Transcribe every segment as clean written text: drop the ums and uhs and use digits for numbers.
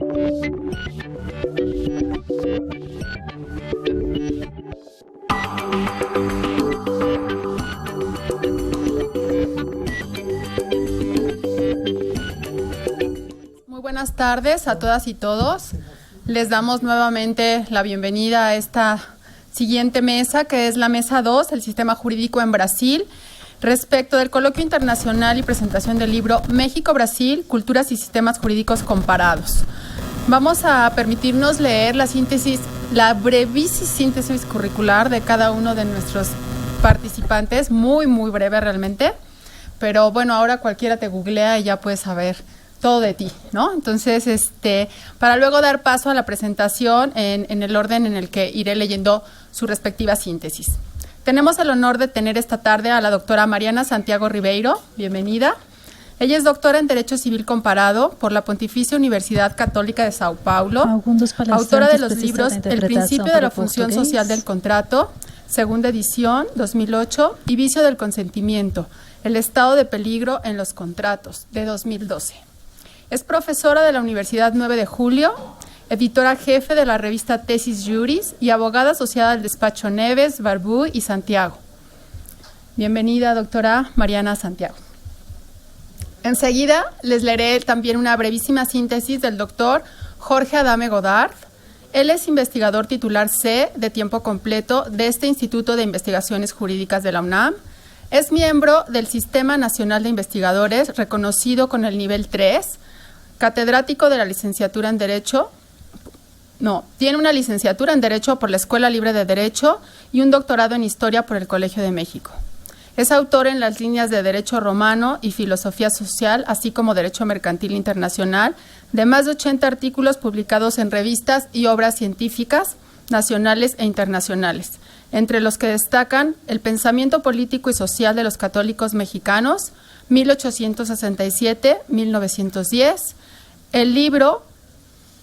Muy buenas tardes a todas y todos. Les damos nuevamente la bienvenida a esta siguiente mesa, que es la mesa 2, el sistema jurídico en Brasil, respecto del coloquio internacional y presentación del libro México-Brasil, culturas y sistemas jurídicos comparados. Vamos a permitirnos leer la síntesis, la brevísima síntesis curricular de cada uno de nuestros participantes, muy breve realmente, pero bueno, ahora cualquiera te googlea y ya puedes saber todo de ti, ¿no? Entonces, para luego dar paso a la presentación en el orden en el que iré leyendo su respectiva síntesis. Tenemos el honor de tener esta tarde a la doctora Mariana Santiago Ribeiro. Bienvenida. Ella es doctora en Derecho Civil Comparado por la Pontificia Universidad Católica de Sao Paulo, autora de los libros El principio de la función social del contrato, segunda edición, 2008, y Vicio del consentimiento, el estado de peligro en los contratos, de 2012. Es profesora de la Universidad 9 de Julio, editora jefe de la revista Tesis Juris y abogada asociada al despacho Neves, Barbú y Santiago. Bienvenida, doctora Mariana Santiago. Enseguida les leeré también una brevísima síntesis del doctor Jorge Adame Godard. Él es investigador titular C de tiempo completo de este Instituto de Investigaciones Jurídicas de la UNAM. Es miembro del Sistema Nacional de Investigadores, reconocido con el nivel 3, catedrático de la licenciatura en Derecho. Tiene una licenciatura en Derecho por la Escuela Libre de Derecho y un doctorado en Historia por el Colegio de México. Es autor en las líneas de Derecho Romano y Filosofía Social, así como Derecho Mercantil Internacional, de más de 80 artículos publicados en revistas y obras científicas nacionales e internacionales, entre los que destacan El pensamiento político y social de los católicos mexicanos, 1867-1910, el libro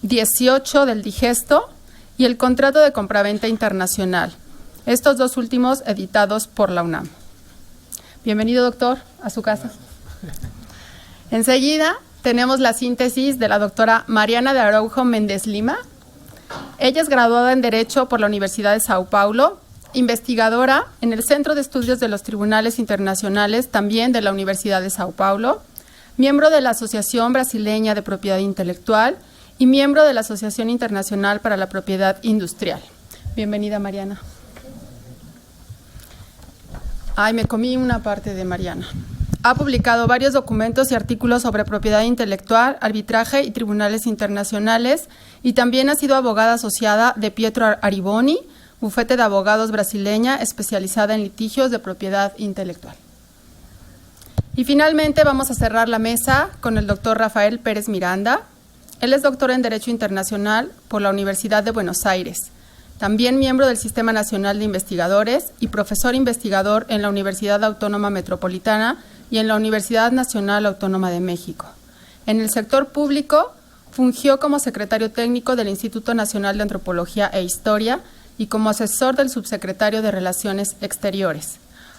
18 del Digesto y el contrato de compraventa internacional, estos dos últimos editados por la UNAM. Bienvenido, doctor, a su casa. Enseguida tenemos la síntesis de la doctora Mariana de Araujo Méndez Lima. Ella es graduada en Derecho por la Universidad de Sao Paulo, investigadora en el Centro de Estudios de los Tribunales Internacionales, también de la Universidad de Sao Paulo, miembro de la Asociación Brasileña de Propiedad Intelectual y miembro de la Asociación Internacional para la Propiedad Industrial. Bienvenida, Mariana. Me comí una parte de Mariana. Ha publicado varios documentos y artículos sobre propiedad intelectual, arbitraje y tribunales internacionales, y también ha sido abogada asociada de Pietro Ariboni, bufete de abogados brasileña especializada en litigios de propiedad intelectual. Y finalmente vamos a cerrar la mesa con el doctor Rafael Pérez Miranda. Él es doctor en Derecho Internacional por la Universidad de Buenos Aires, también miembro del Sistema Nacional de Investigadores y profesor investigador en la Universidad Autónoma Metropolitana y en la Universidad Nacional Autónoma de México. En el sector público, fungió como secretario técnico del Instituto Nacional de Antropología e Historia y como asesor del subsecretario de Relaciones Exteriores.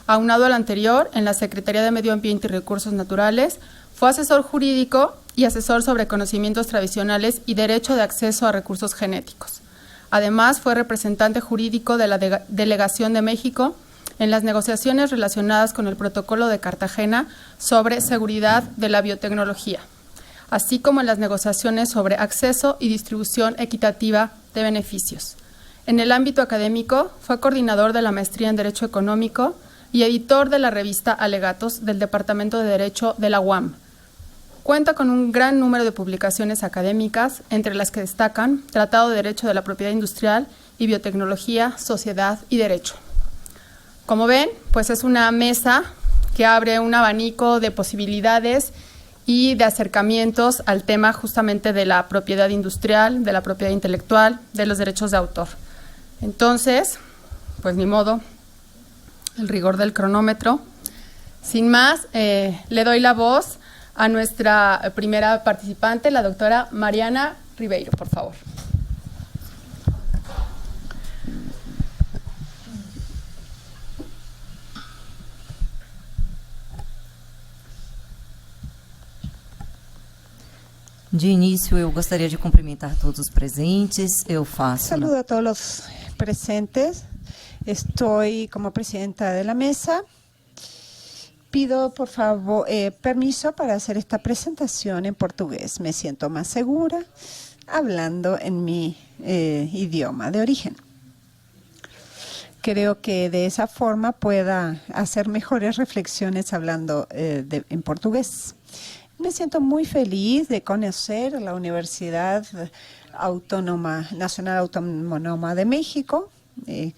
Aunado al anterior, en la Secretaría de Medio Ambiente y Recursos Naturales, fue asesor jurídico y asesor sobre conocimientos tradicionales y derecho de acceso a recursos genéticos. Además, fue representante jurídico de la Delegación de México en las negociaciones relacionadas con el Protocolo de Cartagena sobre seguridad de la biotecnología, así como en las negociaciones sobre acceso y distribución equitativa de beneficios. En el ámbito académico, fue coordinador de la maestría en Derecho Económico y editor de la revista Alegatos del Departamento de Derecho de la UAM. Cuenta con un gran número de publicaciones académicas, entre las que destacan Tratado de Derecho de la Propiedad Industrial y Biotecnología, Sociedad y Derecho. Como ven, pues es una mesa que abre un abanico de posibilidades y de acercamientos al tema justamente de la propiedad industrial, de la propiedad intelectual, de los derechos de autor. Entonces, pues ni modo, el rigor del cronómetro. Sin más, le doy la voz a nuestra primera participante, la doctora Mariana Ribeiro, por favor. De início, eu gostaria de cumprimentar todos os presentes. Eu faço... Saludo a todos los presentes. Estoy como presidenta de la mesa. Pido, por favor, permiso para hacer esta presentación en portugués. Me siento más segura hablando en mi idioma de origen. Creo que de esa forma pueda hacer mejores reflexiones hablando en portugués. Me siento muy feliz de conocer la Universidad Nacional Autónoma de México.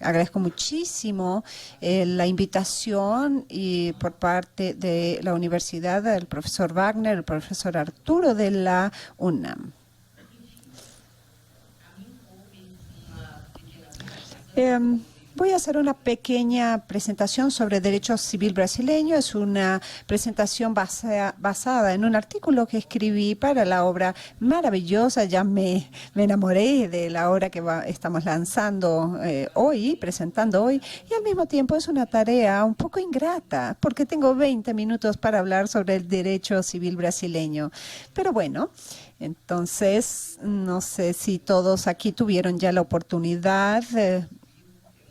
Agradezco muchísimo la invitación y por parte de la universidad del profesor Wagner, el profesor Arturo de la UNAM. Voy a hacer una pequeña presentación sobre derecho civil brasileño. Es una presentación basada en un artículo que escribí para la obra maravillosa. Ya me enamoré de la obra que estamos lanzando hoy, presentando hoy. Y al mismo tiempo es una tarea un poco ingrata, porque tengo 20 minutos para hablar sobre el derecho civil brasileño. Pero bueno, entonces no sé si todos aquí tuvieron ya la oportunidad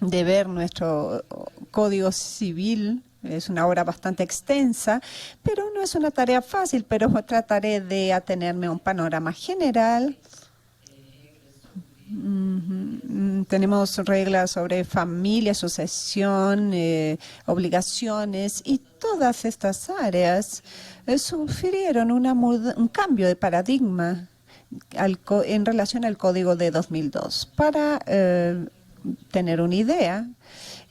de ver nuestro Código Civil. Es una obra bastante extensa, pero no es una tarea fácil, pero trataré de atenerme a un panorama general. Tenemos reglas sobre familia, sucesión, obligaciones, y todas estas áreas sufrieron un cambio de paradigma en relación al Código de 2002. Para tener una idea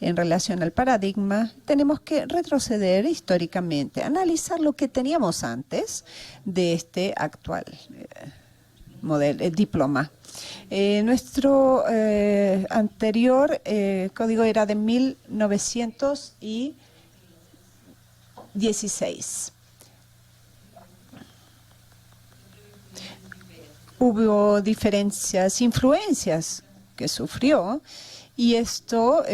en relación al paradigma, tenemos que retroceder históricamente, analizar lo que teníamos antes de este actual diploma. Nuestro anterior código era de 1916. Hubo diferencias, influencias que sufrió, y esto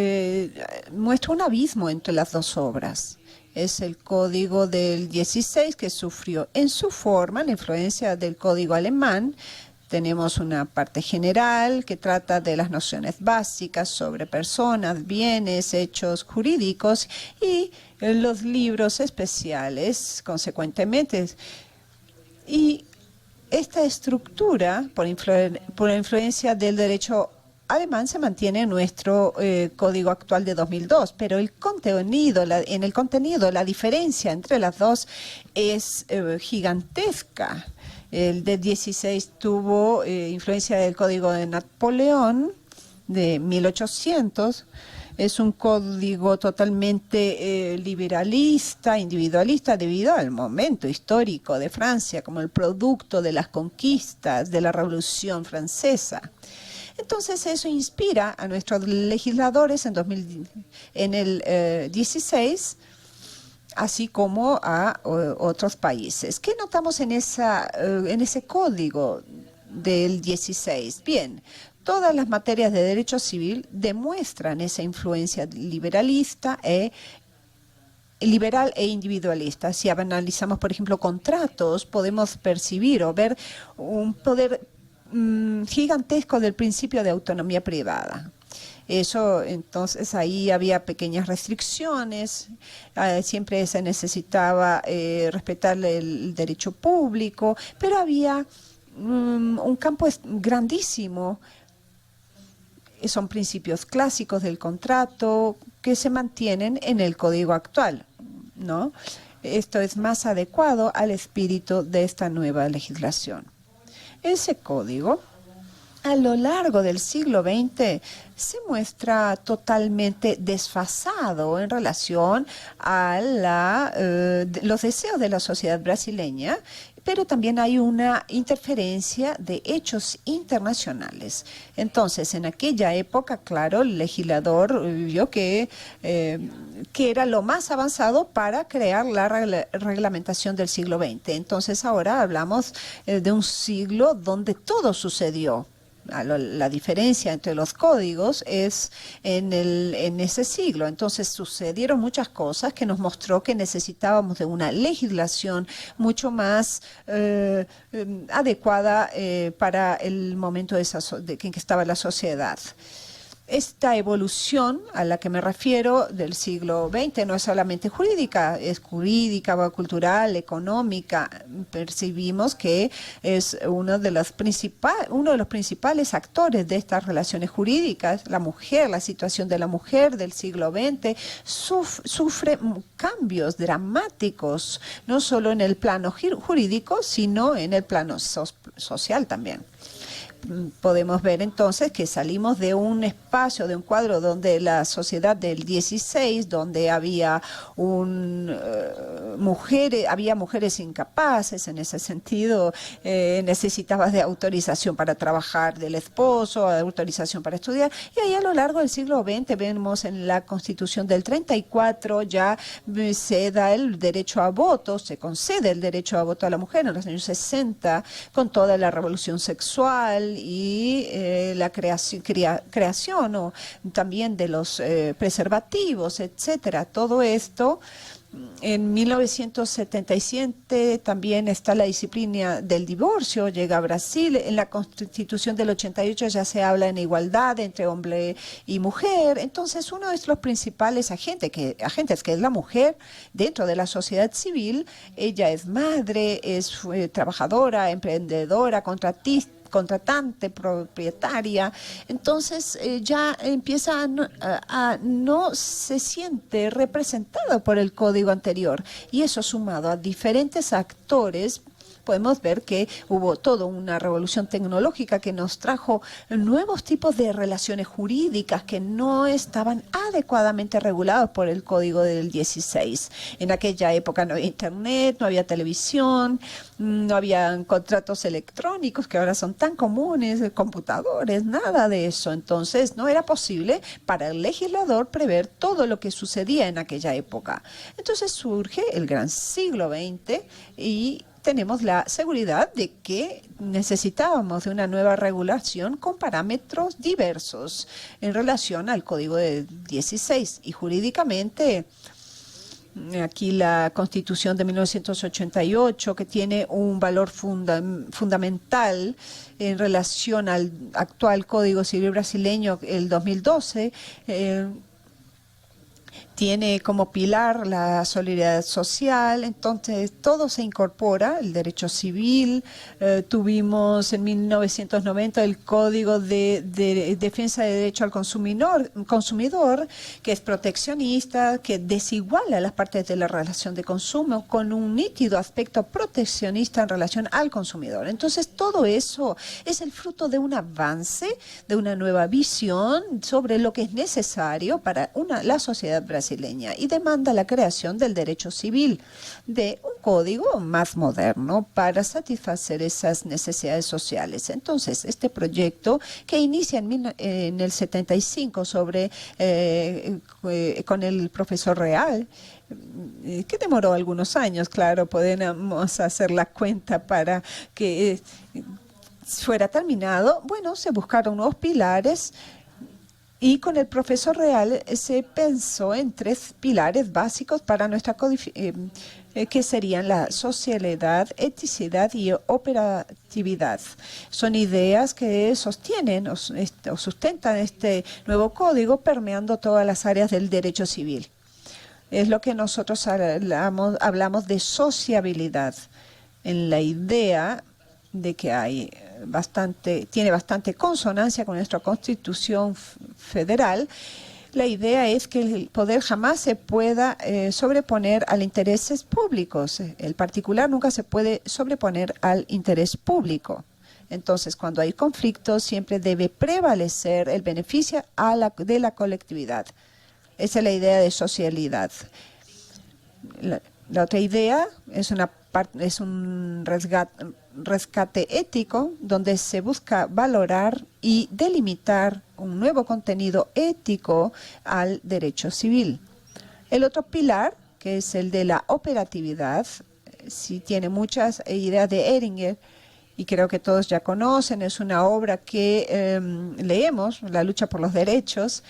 muestra un abismo entre las dos obras. Es el código del 16 que sufrió en su forma la influencia del código alemán. Tenemos una parte general que trata de las nociones básicas sobre personas, bienes, hechos jurídicos, y los libros especiales, consecuentemente. Y esta estructura, por influencia del derecho alemán, se mantiene en nuestro código actual de 2002, pero en el contenido la diferencia entre las dos es gigantesca. El de 16 tuvo influencia del código de Napoleón de 1800. Es un código totalmente liberalista, individualista, debido al momento histórico de Francia como el producto de las conquistas de la Revolución Francesa. Entonces eso inspira a nuestros legisladores en el 16, así como a otros países. ¿Qué notamos en ese código del 16? Bien, todas las materias de derecho civil demuestran esa influencia liberal e individualista. Si analizamos, por ejemplo, contratos, podemos percibir o ver un poder gigantesco del principio de autonomía privada. Eso, entonces, ahí había pequeñas restricciones, siempre se necesitaba respetar el derecho público, pero había un campo grandísimo. Son principios clásicos del contrato que se mantienen en el código actual, ¿no? Esto es más adecuado al espíritu de esta nueva legislación. Ese código, a lo largo del siglo XX, se muestra totalmente desfasado en relación a los deseos de la sociedad brasileña, pero también hay una interferencia de hechos internacionales. Entonces, en aquella época, claro, el legislador vio que era lo más avanzado para crear la reglamentación del siglo XX. Entonces, ahora hablamos de un siglo donde todo sucedió. La diferencia entre los códigos es en ese siglo. Entonces sucedieron muchas cosas que nos mostró que necesitábamos de una legislación mucho más adecuada para el momento en que estaba la sociedad. Esta evolución a la que me refiero del siglo XX no es solamente jurídica, es jurídica, cultural, económica. Percibimos que es uno de los principales actores de estas relaciones jurídicas. La mujer, la situación de la mujer del siglo XX sufre cambios dramáticos, no solo en el plano jurídico, sino en el plano social también. Podemos ver entonces que salimos de un espacio, de un cuadro donde la sociedad del 16, donde había mujeres incapaces, en ese sentido necesitabas de autorización para trabajar del esposo, autorización para estudiar, y ahí a lo largo del siglo XX vemos en la Constitución del 34 ya se da el derecho a voto, se concede el derecho a voto a la mujer en los años 60, con toda la revolución sexual y la creación o también de los preservativos, etcétera. Todo esto. En 1977 también está la disciplina del divorcio, llega a Brasil. En la Constitución del 88 ya se habla en igualdad entre hombre y mujer. Entonces, uno de los principales agentes, que es la mujer dentro de la sociedad civil, ella es madre, es trabajadora, emprendedora, contratante, propietaria, entonces ya empieza a no se siente representado por el código anterior, y eso sumado a diferentes actores, podemos ver que hubo toda una revolución tecnológica que nos trajo nuevos tipos de relaciones jurídicas que no estaban adecuadamente regulados por el código del 16. En aquella época no había internet, no había televisión, no había contratos electrónicos que ahora son tan comunes, computadores, nada de eso. Entonces no era posible para el legislador prever todo lo que sucedía en aquella época. Entonces surge el gran siglo XX y tenemos la seguridad de que necesitábamos de una nueva regulación con parámetros diversos en relación al Código de 16. Y jurídicamente, aquí la Constitución de 1988, que tiene un valor fundamental en relación al actual Código Civil brasileño, el 2012, tiene como pilar la solidaridad social, entonces todo se incorpora, el derecho civil, tuvimos en 1990 el Código de Defensa de Derecho al consumidor, que es proteccionista, que desiguala las partes de la relación de consumo con un nítido aspecto proteccionista en relación al consumidor. Entonces todo eso es el fruto de un avance, de una nueva visión sobre lo que es necesario para la sociedad brasileña, y demanda la creación del derecho civil, de un código más moderno para satisfacer esas necesidades sociales. Entonces, este proyecto que inicia en el 75 con el profesor Real, que demoró algunos años, claro, podemos hacer la cuenta para que fuera terminado. Bueno, se buscaron nuevos pilares. Y con el profesor Real se pensó en 3 pilares básicos para nuestra que serían la socialidad, eticidad y operatividad. Son ideas que sostienen o sustentan este nuevo código permeando todas las áreas del derecho civil. Es lo que nosotros hablamos de sociabilidad, en la idea de que tiene bastante consonancia con nuestra Constitución federal. La idea es que el poder jamás se pueda sobreponer a los intereses públicos. El particular nunca se puede sobreponer al interés público. Entonces, cuando hay conflictos, siempre debe prevalecer el beneficio de la colectividad. Esa es la idea de socialidad. La otra idea es un rescate ético donde se busca valorar y delimitar un nuevo contenido ético al derecho civil. El otro pilar, que es el de la operatividad, sí tiene muchas ideas de Ehringer, y creo que todos ya conocen, es una obra que leemos, La lucha por los derechos,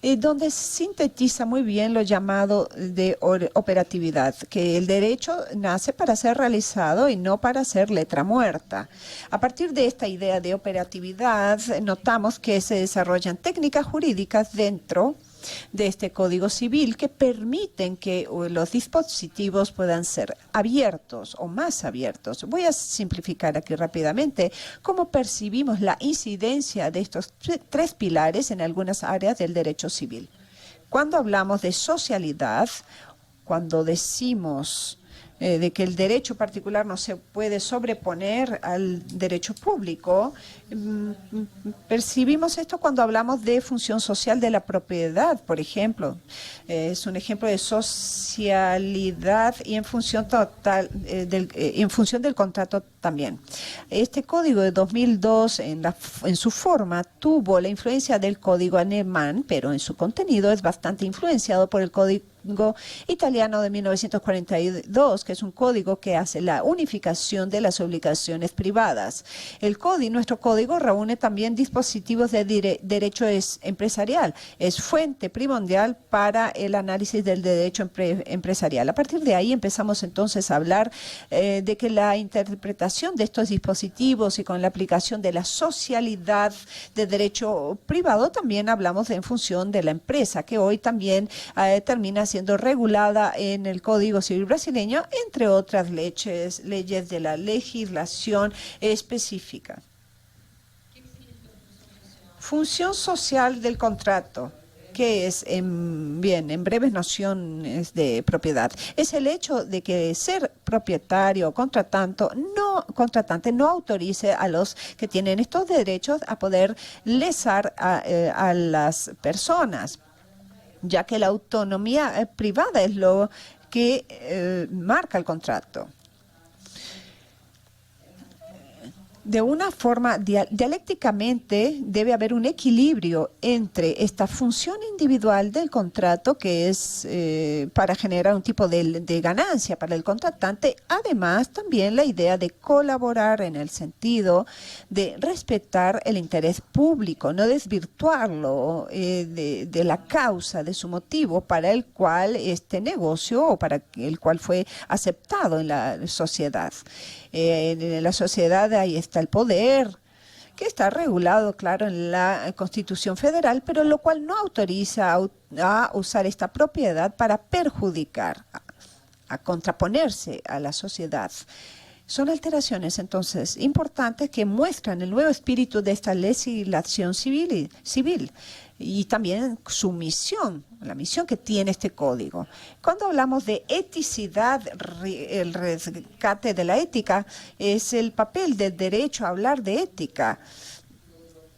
donde sintetiza muy bien lo llamado de operatividad, que el derecho nace para ser realizado y no para ser letra muerta. A partir de esta idea de operatividad, notamos que se desarrollan técnicas jurídicas dentro de este Código Civil que permiten que los dispositivos puedan ser abiertos o más abiertos. Voy a simplificar aquí rápidamente cómo percibimos la incidencia de estos tres pilares en algunas áreas del derecho civil. Cuando hablamos de socialidad, cuando decimos de que el derecho particular no se puede sobreponer al derecho público, percibimos esto cuando hablamos de función social de la propiedad, por ejemplo. Es un ejemplo de socialidad y en función total, en función del contrato también. Este código de 2002 en su forma tuvo la influencia del código alemán, pero en su contenido es bastante influenciado por el código italiano de 1942, que es un código que hace la unificación de las obligaciones privadas. Nuestro código reúne también dispositivos de derecho empresarial. Es fuente primordial para el análisis del derecho empresarial. A partir de ahí empezamos entonces a hablar de que la interpretación de estos dispositivos y con la aplicación de la socialidad de derecho privado también hablamos en función de la empresa, que hoy también termina siendo regulada en el Código Civil brasileño, entre otras leyes de la legislación específica. Función social del contrato, que es, en breves nociones de propiedad, es el hecho de que ser propietario o contratante no autorice a los que tienen estos derechos a poder lesar a las personas, ya que la autonomía privada es lo que marca el contrato. De una forma dialécticamente debe haber un equilibrio entre esta función individual del contrato, que es para generar un tipo de ganancia para el contratante, además también la idea de colaborar en el sentido de respetar el interés público, no desvirtuarlo de la causa, de su motivo para el cual este negocio o para el cual fue aceptado en la sociedad. En la sociedad ahí está el poder, que está regulado, claro, en la Constitución Federal, pero lo cual no autoriza a usar esta propiedad para perjudicar, a contraponerse a la sociedad. Son alteraciones, entonces, importantes que muestran el nuevo espíritu de esta legislación civil y también su misión, la misión que tiene este código. Cuando hablamos de eticidad, el rescate de la ética es el papel del derecho a hablar de ética.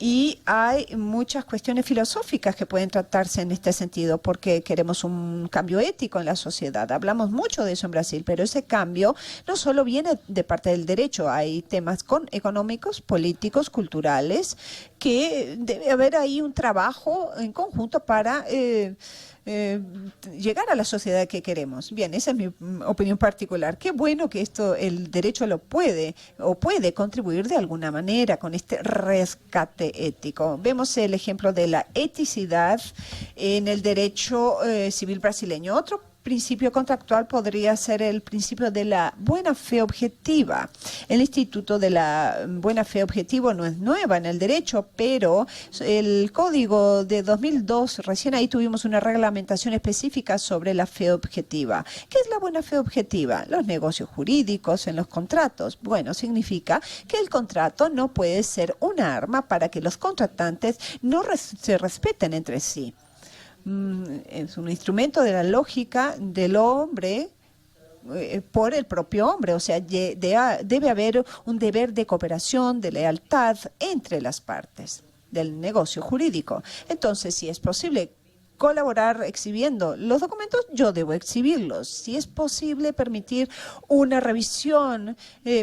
Y hay muchas cuestiones filosóficas que pueden tratarse en este sentido, porque queremos un cambio ético en la sociedad. Hablamos mucho de eso en Brasil, pero ese cambio no solo viene de parte del derecho. Hay temas económicos, políticos, culturales, que debe haber ahí un trabajo en conjunto para llegar a la sociedad que queremos. Bien, esa es mi opinión particular. Qué bueno que el derecho lo puede contribuir de alguna manera con este rescate ético. Vemos el ejemplo de la eticidad en el derecho civil brasileño. Otro principio contractual podría ser el principio de la buena fe objetiva. El Instituto de la Buena Fe Objetivo no es nueva en el derecho, pero el Código de 2002, recién ahí tuvimos una reglamentación específica sobre la fe objetiva. ¿Qué es la buena fe objetiva? Los negocios jurídicos en los contratos. Bueno, significa que el contrato no puede ser un arma para que los contratantes no se respeten entre sí. Es un instrumento de la lógica del hombre por el propio hombre, o sea, debe haber un deber de cooperación, de lealtad entre las partes del negocio jurídico. Entonces, si es posible colaborar exhibiendo los documentos, yo debo exhibirlos. Si es posible permitir una revisión,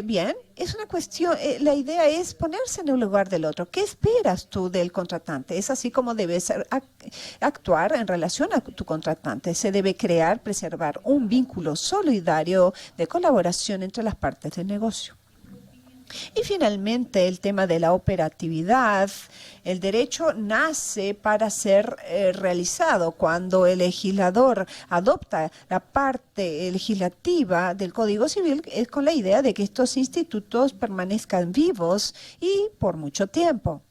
bien, es una cuestión, la idea es ponerse en el lugar del otro. ¿Qué esperas tú del contratante? Es así como debes actuar en relación a tu contratante. Se debe crear, preservar un vínculo solidario de colaboración entre las partes del negocio. Y finalmente el tema de la operatividad. El derecho nace para ser realizado. Cuando el legislador adopta la parte legislativa del Código Civil, es con la idea de que estos institutos permanezcan vivos y por mucho tiempo.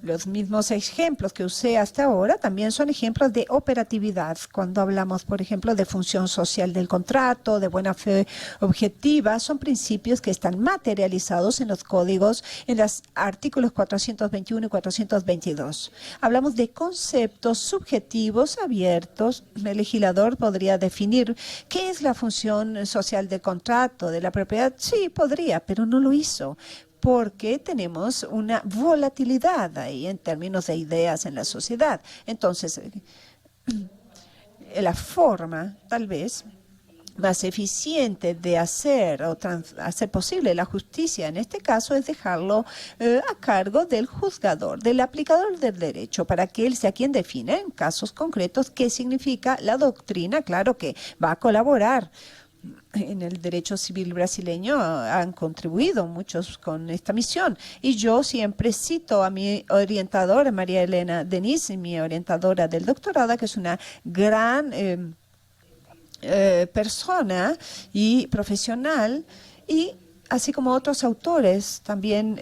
Los mismos ejemplos que usé hasta ahora también son ejemplos de operatividad. Cuando hablamos, por ejemplo, de función social del contrato, de buena fe objetiva, son principios que están materializados en los códigos, en los artículos 421 y 422. Hablamos de conceptos subjetivos abiertos. El legislador podría definir qué es la función social del contrato, de la propiedad. Sí, podría, pero no lo hizo, porque tenemos una volatilidad ahí en términos de ideas en la sociedad. Entonces, la forma, tal vez, más eficiente de hacer hacer posible la justicia en este caso es dejarlo a cargo del juzgador, del aplicador del derecho, para que él sea quien define en casos concretos qué significa la doctrina. Claro que va a colaborar. En el derecho civil brasileño han contribuido muchos con esta misión. Y yo siempre cito a mi orientadora, María Elena Denis, mi orientadora del doctorado, que es una gran persona y profesional, y así como otros autores también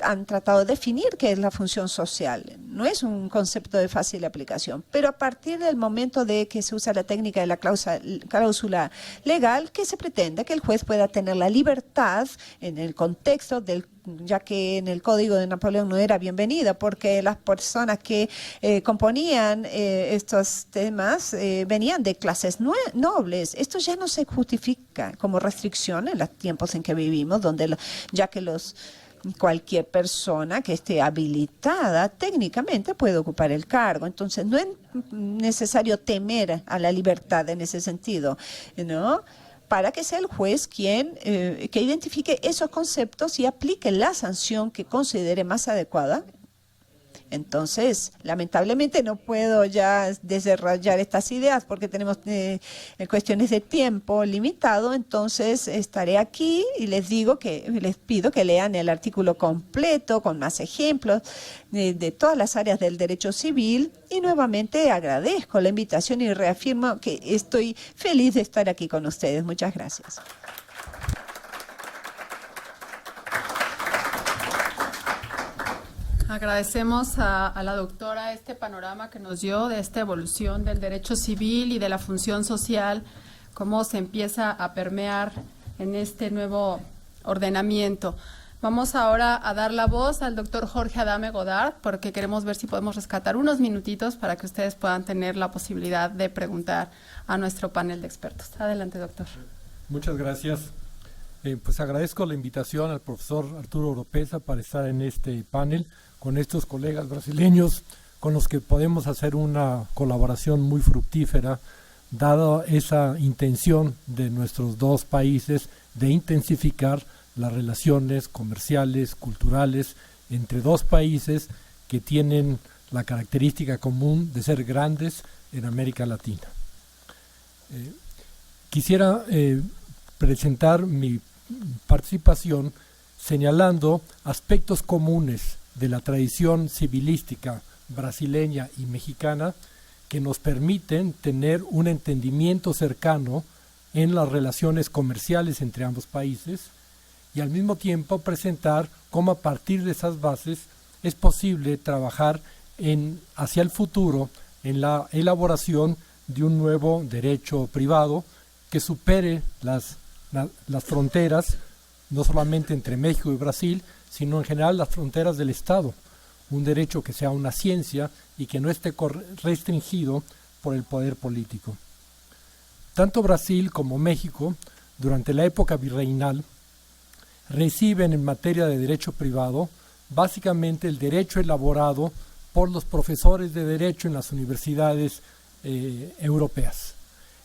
han tratado de definir qué es la función social. No es un concepto de fácil aplicación, pero a partir del momento de que se usa la técnica de la cláusula legal, que se pretende que el juez pueda tener la libertad en el contexto del, ya que en el Código de Napoleón no era bienvenida, porque las personas que componían estos temas venían de clases nobles. Esto ya no se justifica como restricción en los tiempos en que vivimos, donde ya que cualquier persona que esté habilitada técnicamente puede ocupar el cargo. Entonces, no es necesario temer a la libertad en ese sentido, ¿no? Para que sea el juez quien que identifique esos conceptos y aplique la sanción que considere más adecuada. Entonces, lamentablemente no puedo ya desarrollar estas ideas porque tenemos cuestiones de tiempo limitado. Entonces, estaré aquí y les pido que lean el artículo completo con más ejemplos de todas las áreas del derecho civil. Y nuevamente agradezco la invitación y reafirmo que estoy feliz de estar aquí con ustedes. Muchas gracias. Agradecemos a la doctora este panorama que nos dio de esta evolución del derecho civil y de la función social, cómo se empieza a permear en este nuevo ordenamiento. Vamos ahora a dar la voz al doctor Jorge Adame Godard, porque queremos ver si podemos rescatar unos minutitos para que ustedes puedan tener la posibilidad de preguntar a nuestro panel de expertos. Adelante, doctor. Muchas gracias. Pues agradezco la invitación al profesor Arturo Oropeza para estar en este panel con estos colegas brasileños con los que podemos hacer una colaboración muy fructífera, dada esa intención de nuestros dos países de intensificar las relaciones comerciales, culturales, entre dos países que tienen la característica común de ser grandes en América Latina. Quisiera presentar mi participación señalando aspectos comunes de la tradición civilística brasileña y mexicana que nos permiten tener un entendimiento cercano en las relaciones comerciales entre ambos países y al mismo tiempo presentar cómo a partir de esas bases es posible trabajar hacia el futuro en la elaboración de un nuevo derecho privado que supere las fronteras, no solamente entre México y Brasil, sino en general las fronteras del Estado, un derecho que sea una ciencia y que no esté restringido por el poder político. Tanto Brasil como México, durante la época virreinal, reciben en materia de derecho privado básicamente el derecho elaborado por los profesores de derecho en las universidades europeas.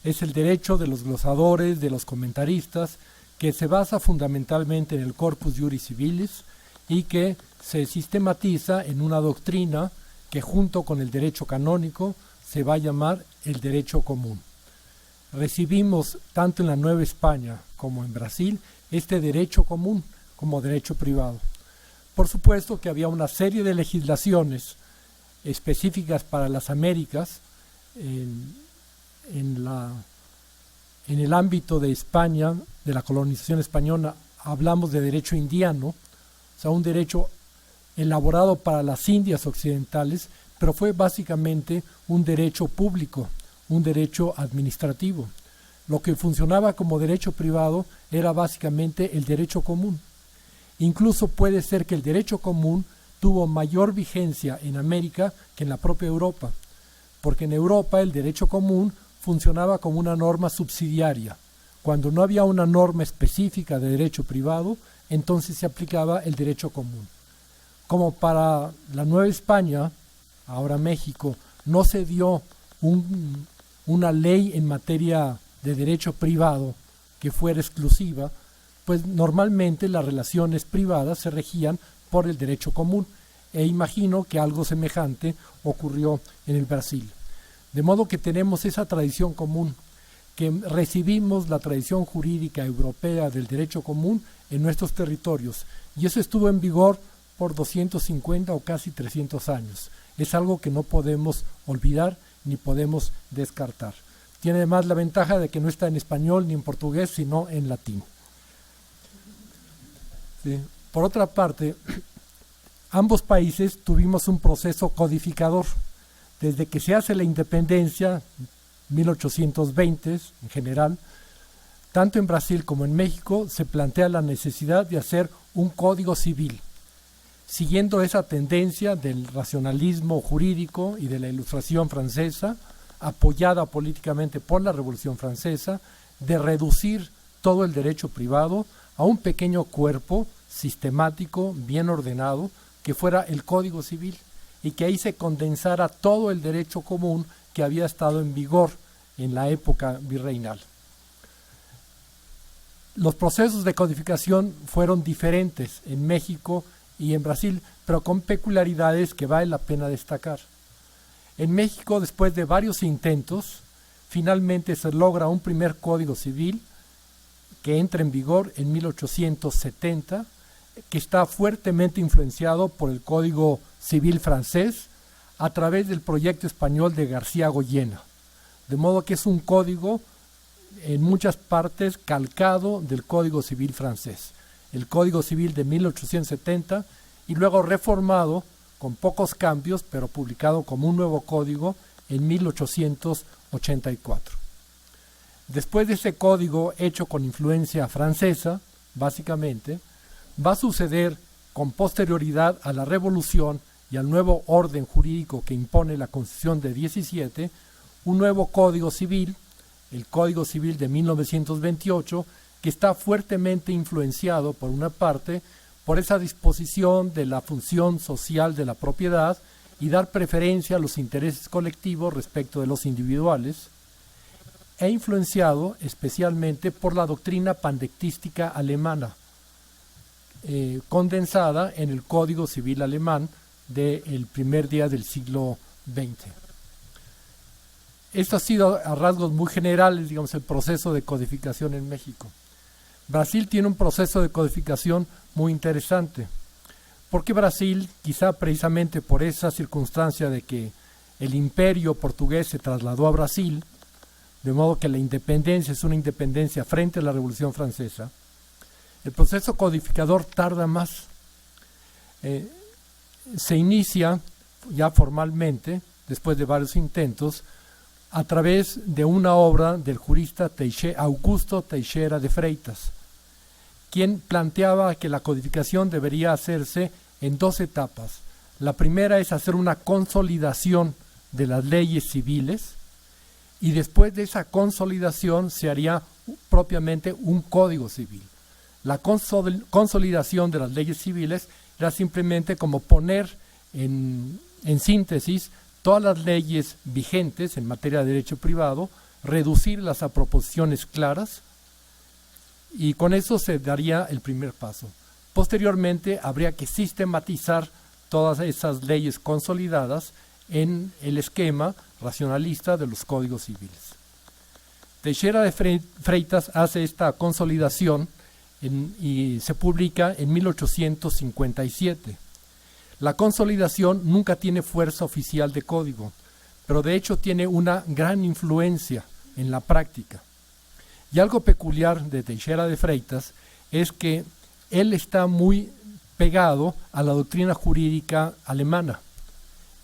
Es el derecho de los glosadores, de los comentaristas, que se basa fundamentalmente en el corpus iuris civilis y que se sistematiza en una doctrina que junto con el derecho canónico se va a llamar el derecho común. Recibimos tanto en la Nueva España como en Brasil este derecho común como derecho privado. Por supuesto que había una serie de legislaciones específicas para las Américas. En el ámbito de España, de la colonización española, hablamos de derecho indiano, o sea, un derecho elaborado para las Indias occidentales, pero fue básicamente un derecho público, un derecho administrativo. Lo que funcionaba como derecho privado era básicamente el derecho común. Incluso puede ser que el derecho común tuvo mayor vigencia en América que en la propia Europa, porque en Europa el derecho común funcionaba como una norma subsidiaria. Cuando no había una norma específica de derecho privado, entonces se aplicaba el derecho común. Como para la Nueva España, ahora México, no se dio una ley en materia de derecho privado que fuera exclusiva, pues normalmente las relaciones privadas se regían por el derecho común, e imagino que algo semejante ocurrió en el Brasil. De modo que tenemos esa tradición común, que recibimos la tradición jurídica europea del derecho común en nuestros territorios, y eso estuvo en vigor por 250 o casi 300 años. Es algo que no podemos olvidar ni podemos descartar. Tiene además la ventaja de que no está en español ni en portugués, sino en latín. Sí. Por otra parte, ambos países tuvimos un proceso codificador. Desde que se hace la independencia, 1820 en general, tanto en Brasil como en México se plantea la necesidad de hacer un código civil, siguiendo esa tendencia del racionalismo jurídico y de la Ilustración francesa, apoyada políticamente por la Revolución Francesa, de reducir todo el derecho privado a un pequeño cuerpo sistemático, bien ordenado, que fuera el Código Civil, y que ahí se condensara todo el derecho común que había estado en vigor en la época virreinal. Los procesos de codificación fueron diferentes en México y en Brasil, pero con peculiaridades que vale la pena destacar. En México, después de varios intentos, finalmente se logra un primer Código Civil que entra en vigor en 1870, que está fuertemente influenciado por el Código Civil francés a través del proyecto español de García Goyena. De modo que es un código en muchas partes calcado del Código Civil francés. El Código Civil de 1870 y luego reformado con pocos cambios, pero publicado como un nuevo código en 1884. Después de ese código hecho con influencia francesa, básicamente, va a suceder con posterioridad a la Revolución y al nuevo orden jurídico que impone la Constitución de 17, un nuevo Código Civil, el Código Civil de 1928, que está fuertemente influenciado, por una parte, por esa disposición de la función social de la propiedad y dar preferencia a los intereses colectivos respecto de los individuales, e influenciado especialmente por la doctrina pandectística alemana, condensada en el Código Civil alemán del primer día del siglo XX. Esto ha sido a rasgos muy generales, digamos, el proceso de codificación en México. Brasil tiene un proceso de codificación muy interesante, porque Brasil, quizá precisamente por esa circunstancia de que el imperio portugués se trasladó a Brasil, de modo que la independencia es una independencia frente a la Revolución Francesa, el proceso codificador tarda más. Se inicia ya formalmente, después de varios intentos, a través de una obra del jurista Augusto Teixeira de Freitas, quien planteaba que la codificación debería hacerse en dos etapas. La primera es hacer una consolidación de las leyes civiles, y después de esa consolidación se haría propiamente un código civil. La consolidación de las leyes civiles era simplemente como poner en síntesis todas las leyes vigentes en materia de derecho privado, reducirlas a proposiciones claras, y con eso se daría el primer paso. Posteriormente habría que sistematizar todas esas leyes consolidadas en el esquema racionalista de los códigos civiles. Teixeira de Freitas hace esta consolidación y se publica en 1857. La consolidación nunca tiene fuerza oficial de código, pero de hecho tiene una gran influencia en la práctica. Y algo peculiar de Teixeira de Freitas es que él está muy pegado a la doctrina jurídica alemana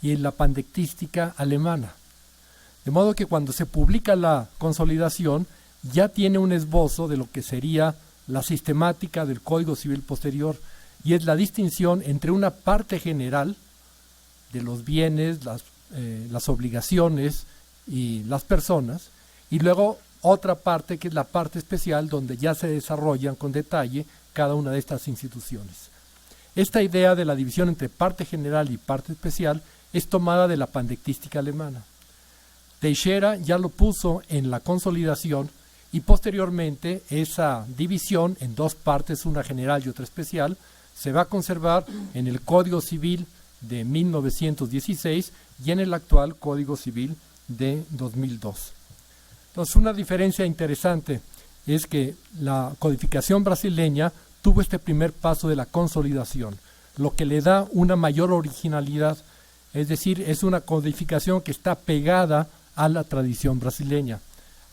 y en la pandectística alemana. De modo que cuando se publica la consolidación ya tiene un esbozo de lo que sería la sistemática del Código Civil posterior, y es la distinción entre una parte general de los bienes, las obligaciones y las personas, y luego otra parte que es la parte especial donde ya se desarrollan con detalle cada una de estas instituciones. Esta idea de la división entre parte general y parte especial es tomada de la pandectística alemana. Teixeira ya lo puso en la consolidación y posteriormente esa división en dos partes, una general y otra especial, se va a conservar en el Código Civil de 1916 y en el actual Código Civil de 2002. Entonces, una diferencia interesante es que la codificación brasileña tuvo este primer paso de la consolidación, lo que le da una mayor originalidad, es decir, es una codificación que está pegada a la tradición brasileña,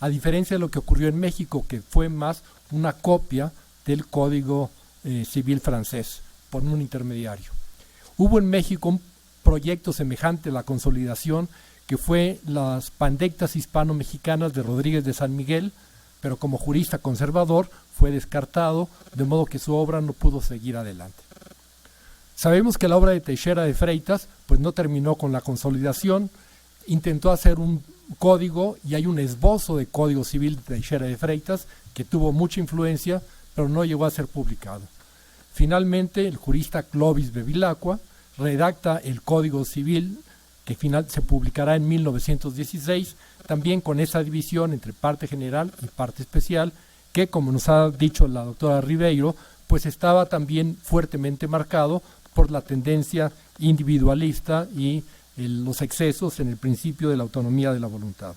a diferencia de lo que ocurrió en México, que fue más una copia del Código Civil francés por un intermediario. Hubo en México un proyecto semejante a la consolidación, que fue las Pandectas Hispano-Mexicanas de Rodríguez de San Miguel, pero como jurista conservador fue descartado, de modo que su obra no pudo seguir adelante. Sabemos que la obra de Teixeira de Freitas pues no terminó con la consolidación, intentó hacer un código y hay un esbozo de Código Civil de Teixeira de Freitas que tuvo mucha influencia, pero no llegó a ser publicado. Finalmente, el jurista Clovis Bevilacqua redacta el Código Civil que se publicará en 1916, también con esa división entre parte general y parte especial, que como nos ha dicho la doctora Ribeiro, pues estaba también fuertemente marcado por la tendencia individualista y los excesos en el principio de la autonomía de la voluntad.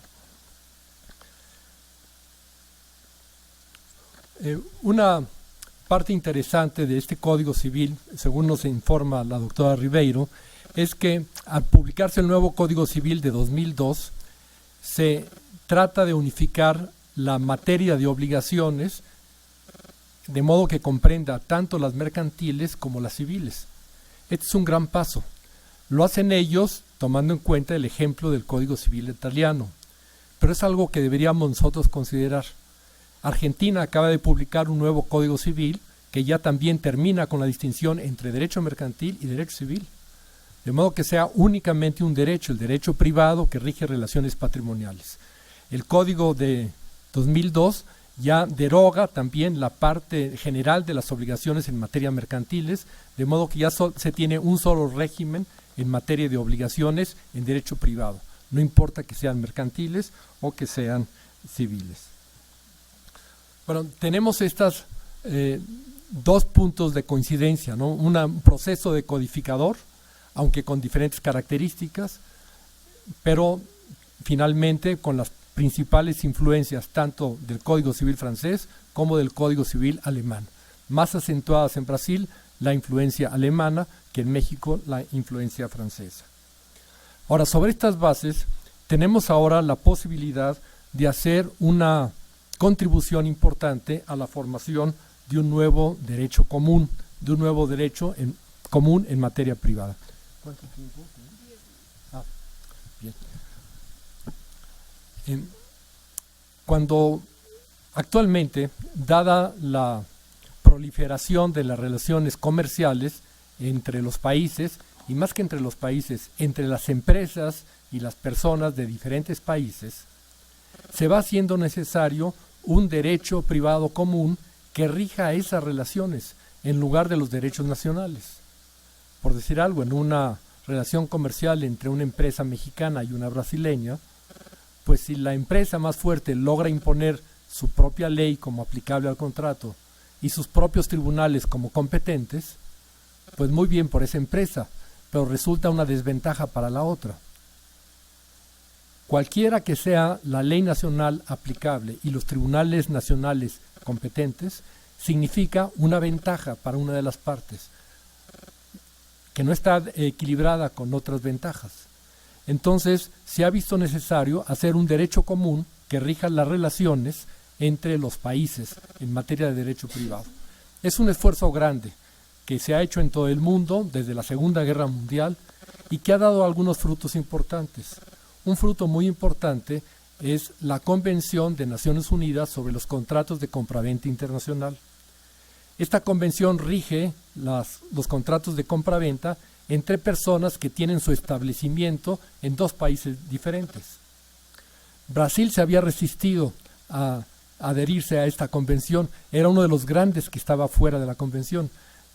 Una parte interesante de este Código Civil, según nos informa la doctora Ribeiro, es que al publicarse el nuevo Código Civil de 2002, se trata de unificar la materia de obligaciones de modo que comprenda tanto las mercantiles como las civiles. Este es un gran paso. Lo hacen ellos tomando en cuenta el ejemplo del Código Civil italiano, pero es algo que deberíamos nosotros considerar. Argentina acaba de publicar un nuevo Código Civil que ya también termina con la distinción entre derecho mercantil y derecho civil, de modo que sea únicamente un derecho, el derecho privado que rige relaciones patrimoniales. El Código de 2002 ya deroga también la parte general de las obligaciones en materia mercantiles, de modo que ya se tiene un solo régimen en materia de obligaciones en derecho privado, no importa que sean mercantiles o que sean civiles. Bueno, tenemos estas dos puntos de coincidencia, ¿no? Un proceso de codificador, aunque con diferentes características, pero finalmente con las principales influencias tanto del Código Civil francés como del Código Civil alemán, más acentuadas en Brasil la influencia alemana que en México la influencia francesa. Ahora, sobre estas bases tenemos ahora la posibilidad de hacer una contribución importante a la formación de un nuevo derecho común, de un nuevo derecho común en materia privada. ¿Cuánto tiempo? Bien. Cuando actualmente, dada la proliferación de las relaciones comerciales entre los países, y más que entre los países, entre las empresas y las personas de diferentes países, se va haciendo necesario un derecho privado común que rija esas relaciones en lugar de los derechos nacionales. Por decir algo, en una relación comercial entre una empresa mexicana y una brasileña, pues si la empresa más fuerte logra imponer su propia ley como aplicable al contrato y sus propios tribunales como competentes, pues muy bien por esa empresa, pero resulta una desventaja para la otra. Cualquiera que sea la ley nacional aplicable y los tribunales nacionales competentes, significa una ventaja para una de las partes, que no está equilibrada con otras ventajas. Entonces, se ha visto necesario hacer un derecho común que rija las relaciones entre los países en materia de derecho privado. Es un esfuerzo grande que se ha hecho en todo el mundo desde la Segunda Guerra Mundial y que ha dado algunos frutos importantes. Un fruto muy importante es la Convención de Naciones Unidas sobre los contratos de compraventa internacional. Esta convención rige los contratos de compraventa entre personas que tienen su establecimiento en dos países diferentes. Brasil se había resistido a adherirse a esta convención, era uno de los grandes que estaba fuera de la convención,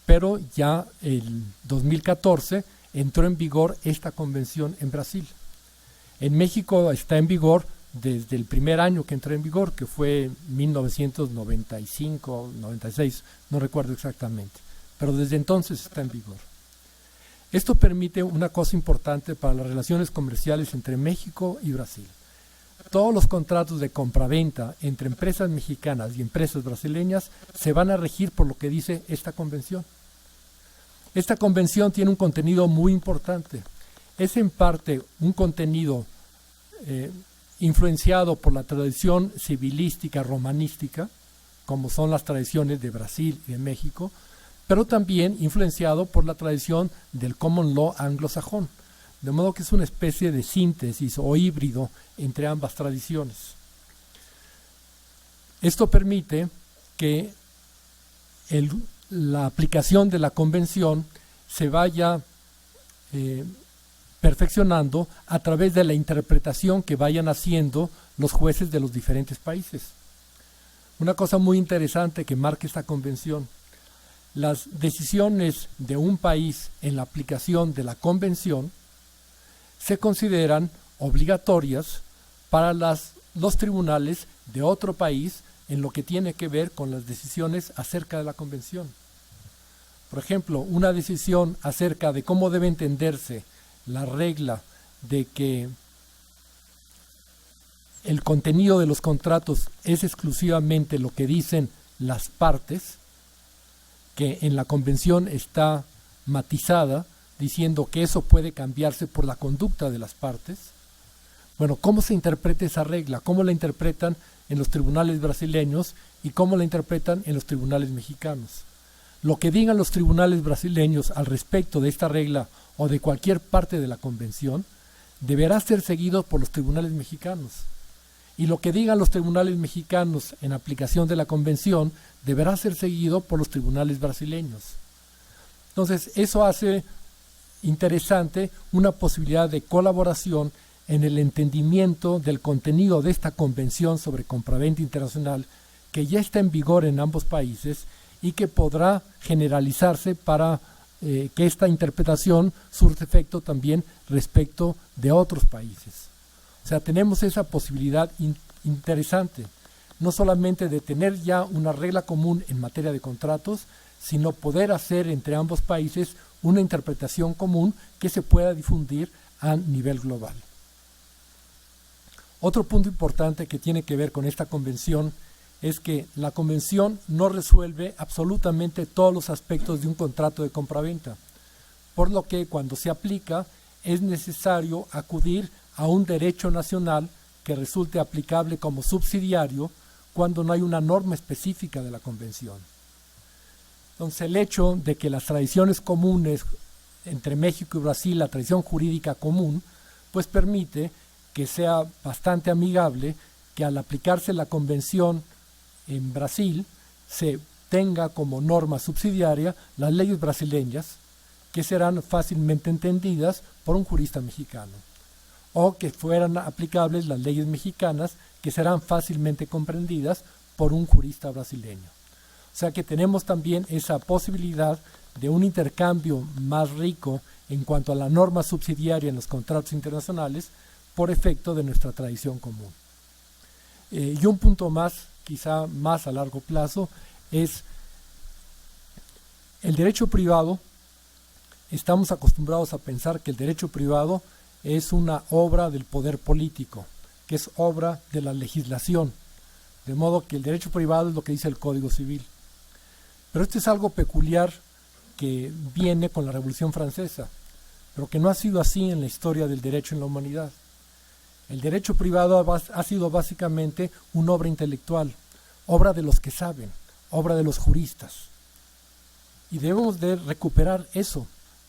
pero ya el 2014 entró en vigor esta convención en Brasil. En México está en vigor desde el primer año que entró en vigor, que fue 1995, 96, no recuerdo exactamente, pero desde entonces está en vigor. Esto permite una cosa importante para las relaciones comerciales entre México y Brasil. Todos los contratos de compraventa entre empresas mexicanas y empresas brasileñas se van a regir por lo que dice esta convención. Esta convención tiene un contenido muy importante. Es en parte un contenido influenciado por la tradición civilística romanística, como son las tradiciones de Brasil y de México, pero también influenciado por la tradición del common law anglosajón, de modo que es una especie de síntesis o híbrido entre ambas tradiciones. Esto permite que la aplicación de la convención se vaya perfeccionando a través de la interpretación que vayan haciendo los jueces de los diferentes países. Una cosa muy interesante que marca esta convención: las decisiones de un país en la aplicación de la convención se consideran obligatorias para los tribunales de otro país en lo que tiene que ver con las decisiones acerca de la convención. Por ejemplo, una decisión acerca de cómo debe entenderse la regla de que el contenido de los contratos es exclusivamente lo que dicen las partes, que en la convención está matizada, diciendo que eso puede cambiarse por la conducta de las partes. Bueno, ¿cómo se interpreta esa regla? ¿Cómo la interpretan en los tribunales brasileños y cómo la interpretan en los tribunales mexicanos? Lo que digan los tribunales brasileños al respecto de esta regla o de cualquier parte de la convención deberá ser seguido por los tribunales mexicanos. Y lo que digan los tribunales mexicanos en aplicación de la convención deberá ser seguido por los tribunales brasileños. Entonces, eso hace interesante una posibilidad de colaboración en el entendimiento del contenido de esta convención sobre compraventa internacional, que ya está en vigor en ambos países y que podrá generalizarse para que esta interpretación surte efecto también respecto de otros países. O sea, tenemos esa posibilidad interesante, no solamente de tener ya una regla común en materia de contratos, sino poder hacer entre ambos países una interpretación común que se pueda difundir a nivel global. Otro punto importante que tiene que ver con esta convención es que la convención no resuelve absolutamente todos los aspectos de un contrato de compraventa, por lo que cuando se aplica es necesario acudir a un derecho nacional que resulte aplicable como subsidiario cuando no hay una norma específica de la convención. Entonces, el hecho de que las tradiciones comunes entre México y Brasil, la tradición jurídica común, pues permite que sea bastante amigable que al aplicarse la convención en Brasil se tenga como norma subsidiaria las leyes brasileñas, que serán fácilmente entendidas por un jurista mexicano, o que fueran aplicables las leyes mexicanas, que serán fácilmente comprendidas por un jurista brasileño. O sea que tenemos también esa posibilidad de un intercambio más rico en cuanto a la norma subsidiaria en los contratos internacionales por efecto de nuestra tradición común. Y un punto más, quizá más a largo plazo, es el derecho privado. Estamos acostumbrados a pensar que el derecho privado es una obra del poder político, que es obra de la legislación, de modo que el derecho privado es lo que dice el Código Civil. Pero esto es algo peculiar que viene con la Revolución Francesa, pero que no ha sido así en la historia del derecho en la humanidad. El derecho privado ha sido básicamente una obra intelectual, obra de los que saben, obra de los juristas. Y debemos de recuperar eso,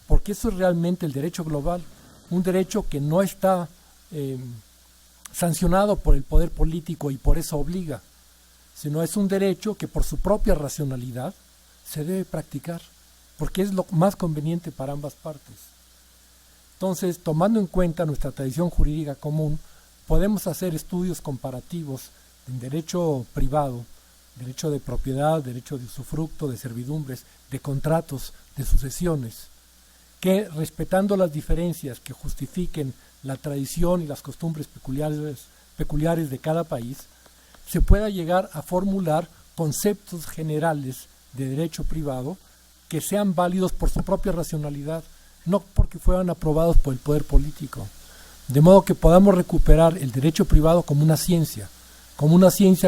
porque eso es realmente el derecho global, un derecho que no está sancionado por el poder político y por eso obliga, sino es un derecho que por su propia racionalidad se debe practicar, porque es lo más conveniente para ambas partes. Entonces, tomando en cuenta nuestra tradición jurídica común, podemos hacer estudios comparativos en derecho privado, derecho de propiedad, derecho de usufructo, de servidumbres, de contratos, de sucesiones, que respetando las diferencias que justifiquen la tradición y las costumbres peculiares de cada país, se pueda llegar a formular conceptos generales de derecho privado que sean válidos por su propia racionalidad, no porque fueran aprobados por el poder político. De modo que podamos recuperar el derecho privado como una ciencia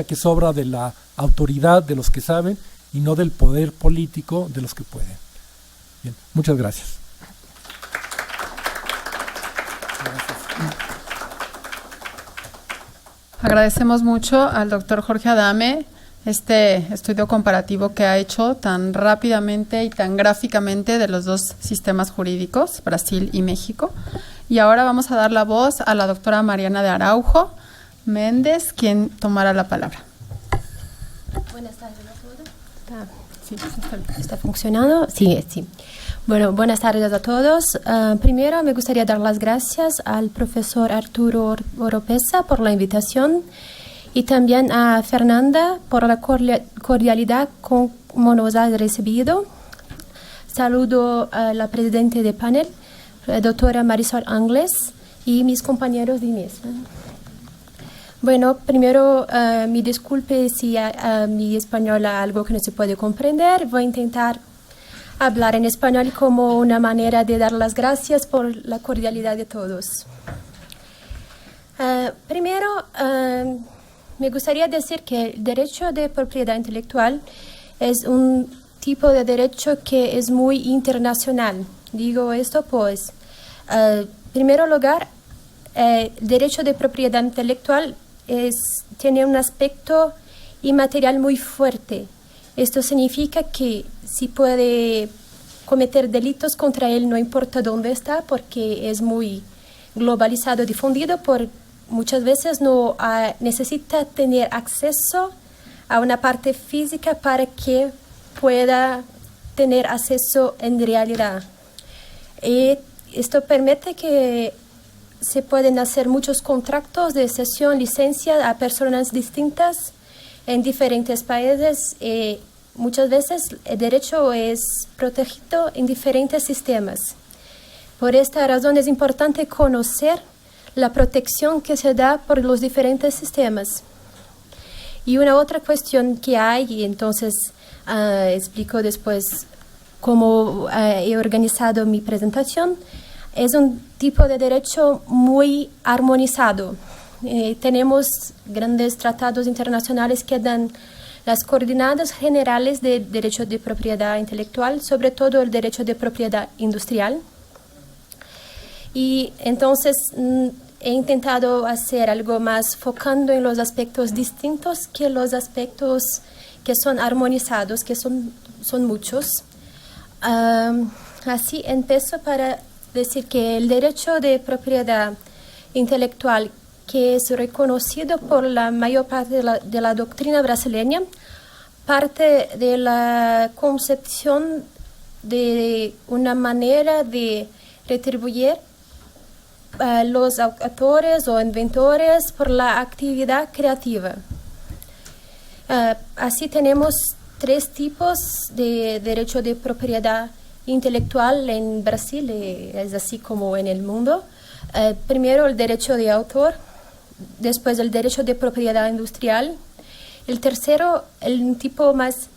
que es obra de la autoridad de los que saben y no del poder político de los que pueden. Bien, muchas gracias. Agradecemos mucho al doctor Jorge Adame este estudio comparativo que ha hecho tan rápidamente y tan gráficamente de los dos sistemas jurídicos, Brasil y México. Y ahora vamos a dar la voz a la doctora Mariana de Araujo Méndez, quien tomará la palabra. Buenas tardes a todos. ¿Está funcionando? Sí. Bueno, buenas tardes a todos. Primero me gustaría dar las gracias al profesor Arturo Oropesa por la invitación y también a Fernanda por la cordialidad como nos ha recibido. Saludo a la presidenta del panel, la doctora Marisol Angles, y mis compañeros de mesa. Bueno, primero me disculpe si mi español es algo que no se puede comprender. Voy a intentar hablar en español como una manera de dar las gracias por la cordialidad de todos. Primero, me gustaría decir que el derecho de propiedad intelectual es un tipo de derecho que es muy internacional. Digo esto pues, en primer lugar, el derecho de propiedad intelectual tiene un aspecto inmaterial muy fuerte. Esto significa que se puede cometer delitos contra él no importa dónde está, porque es muy globalizado, difundido, muchas veces no necesita tener acceso a una parte física para que pueda tener acceso en realidad. Y esto permite que se pueden hacer muchos contratos de cesión, licencia a personas distintas en diferentes países. Muchas veces el derecho es protegido en diferentes sistemas. Por esta razón es importante conocer la protección que se da por los diferentes sistemas. Y una otra cuestión que hay, y entonces explico después cómo he organizado mi presentación, es un tipo de derecho muy armonizado. Tenemos grandes tratados internacionales que dan las coordenadas generales de derecho de propiedad intelectual, sobre todo el derecho de propiedad industrial. Y entonces he intentado hacer algo más focando en los aspectos distintos que los aspectos que son armonizados, que son muchos. Así empiezo para decir que el derecho de propiedad intelectual, que es reconocido por la mayor parte de la doctrina brasileña, parte de la concepción de una manera de retribuir a los autores o inventores por la actividad creativa. Así tenemos tres tipos de derecho de propiedad intelectual en Brasil, es así como en el mundo. Primero el derecho de autor, después el derecho de propiedad industrial. El tercero, el tipo más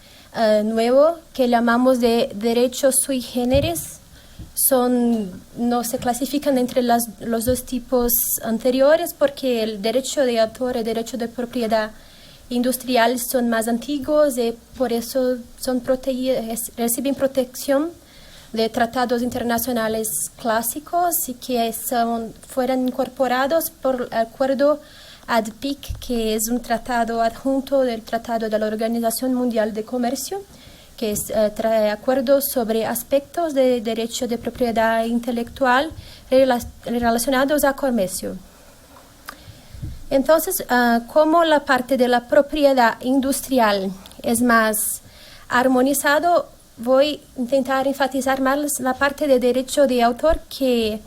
nuevo que llamamos de derecho sui generis, no se clasifican entre los dos tipos anteriores porque el derecho de autor y el derecho de propiedad industriales son más antiguos y por eso reciben protección de tratados internacionales clásicos y que fueron incorporados por el acuerdo ADPIC, que es un tratado adjunto del Tratado de la Organización Mundial de Comercio, que trae acuerdos sobre aspectos de derecho de propiedad intelectual relacionados a comercio. Entonces, como la parte de la propiedad industrial es más armonizado, voy a intentar enfatizar más la parte de derecho de autor, que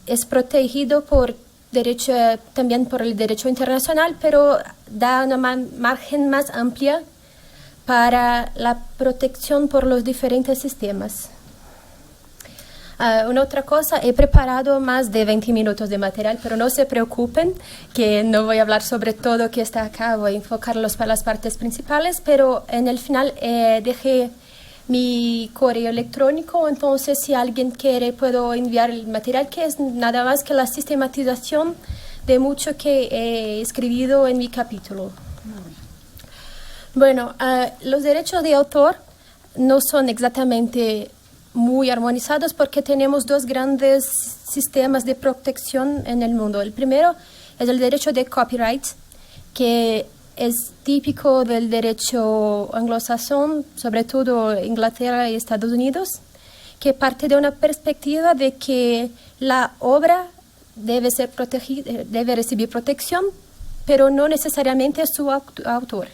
es protegido también por el derecho internacional, pero da una margen más amplia para la protección por los diferentes sistemas. Una otra cosa, he preparado más de 20 minutos de material, pero no se preocupen que no voy a hablar sobre todo que está acá, voy a enfocarlos para las partes principales, pero en el final dejé mi correo electrónico, entonces si alguien quiere puedo enviar el material, que es nada más que la sistematización de mucho que he escrito en mi capítulo. Bueno, los derechos de autor no son exactamente muy armonizados porque tenemos dos grandes sistemas de protección en el mundo. El primero es el derecho de copyright, que es típico del derecho anglosajón, sobre todo Inglaterra y Estados Unidos, que parte de una perspectiva de que la obra debe ser protegida, debe recibir protección, pero no necesariamente su autor.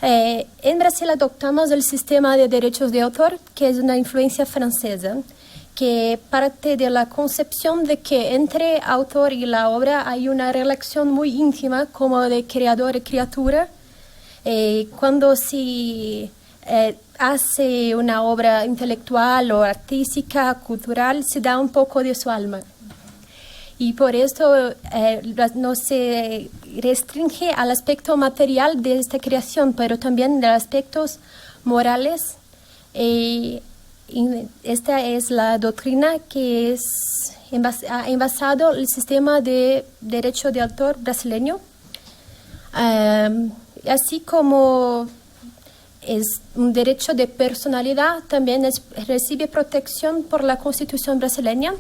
En Brasil adoptamos el sistema de derechos de autor, que es una influencia francesa, que parte de la concepción de que entre autor y la obra hay una relación muy íntima, como de creador y criatura. Cuando se hace una obra intelectual o artística, cultural, se da un poco de su alma. Y por esto no se restringe al aspecto material de esta creación, pero también de aspectos morales. Esta es la doctrina que ha envasado el sistema de derecho de autor brasileño. Así como es un derecho de personalidad, también recibe protección por la Constitución brasileña.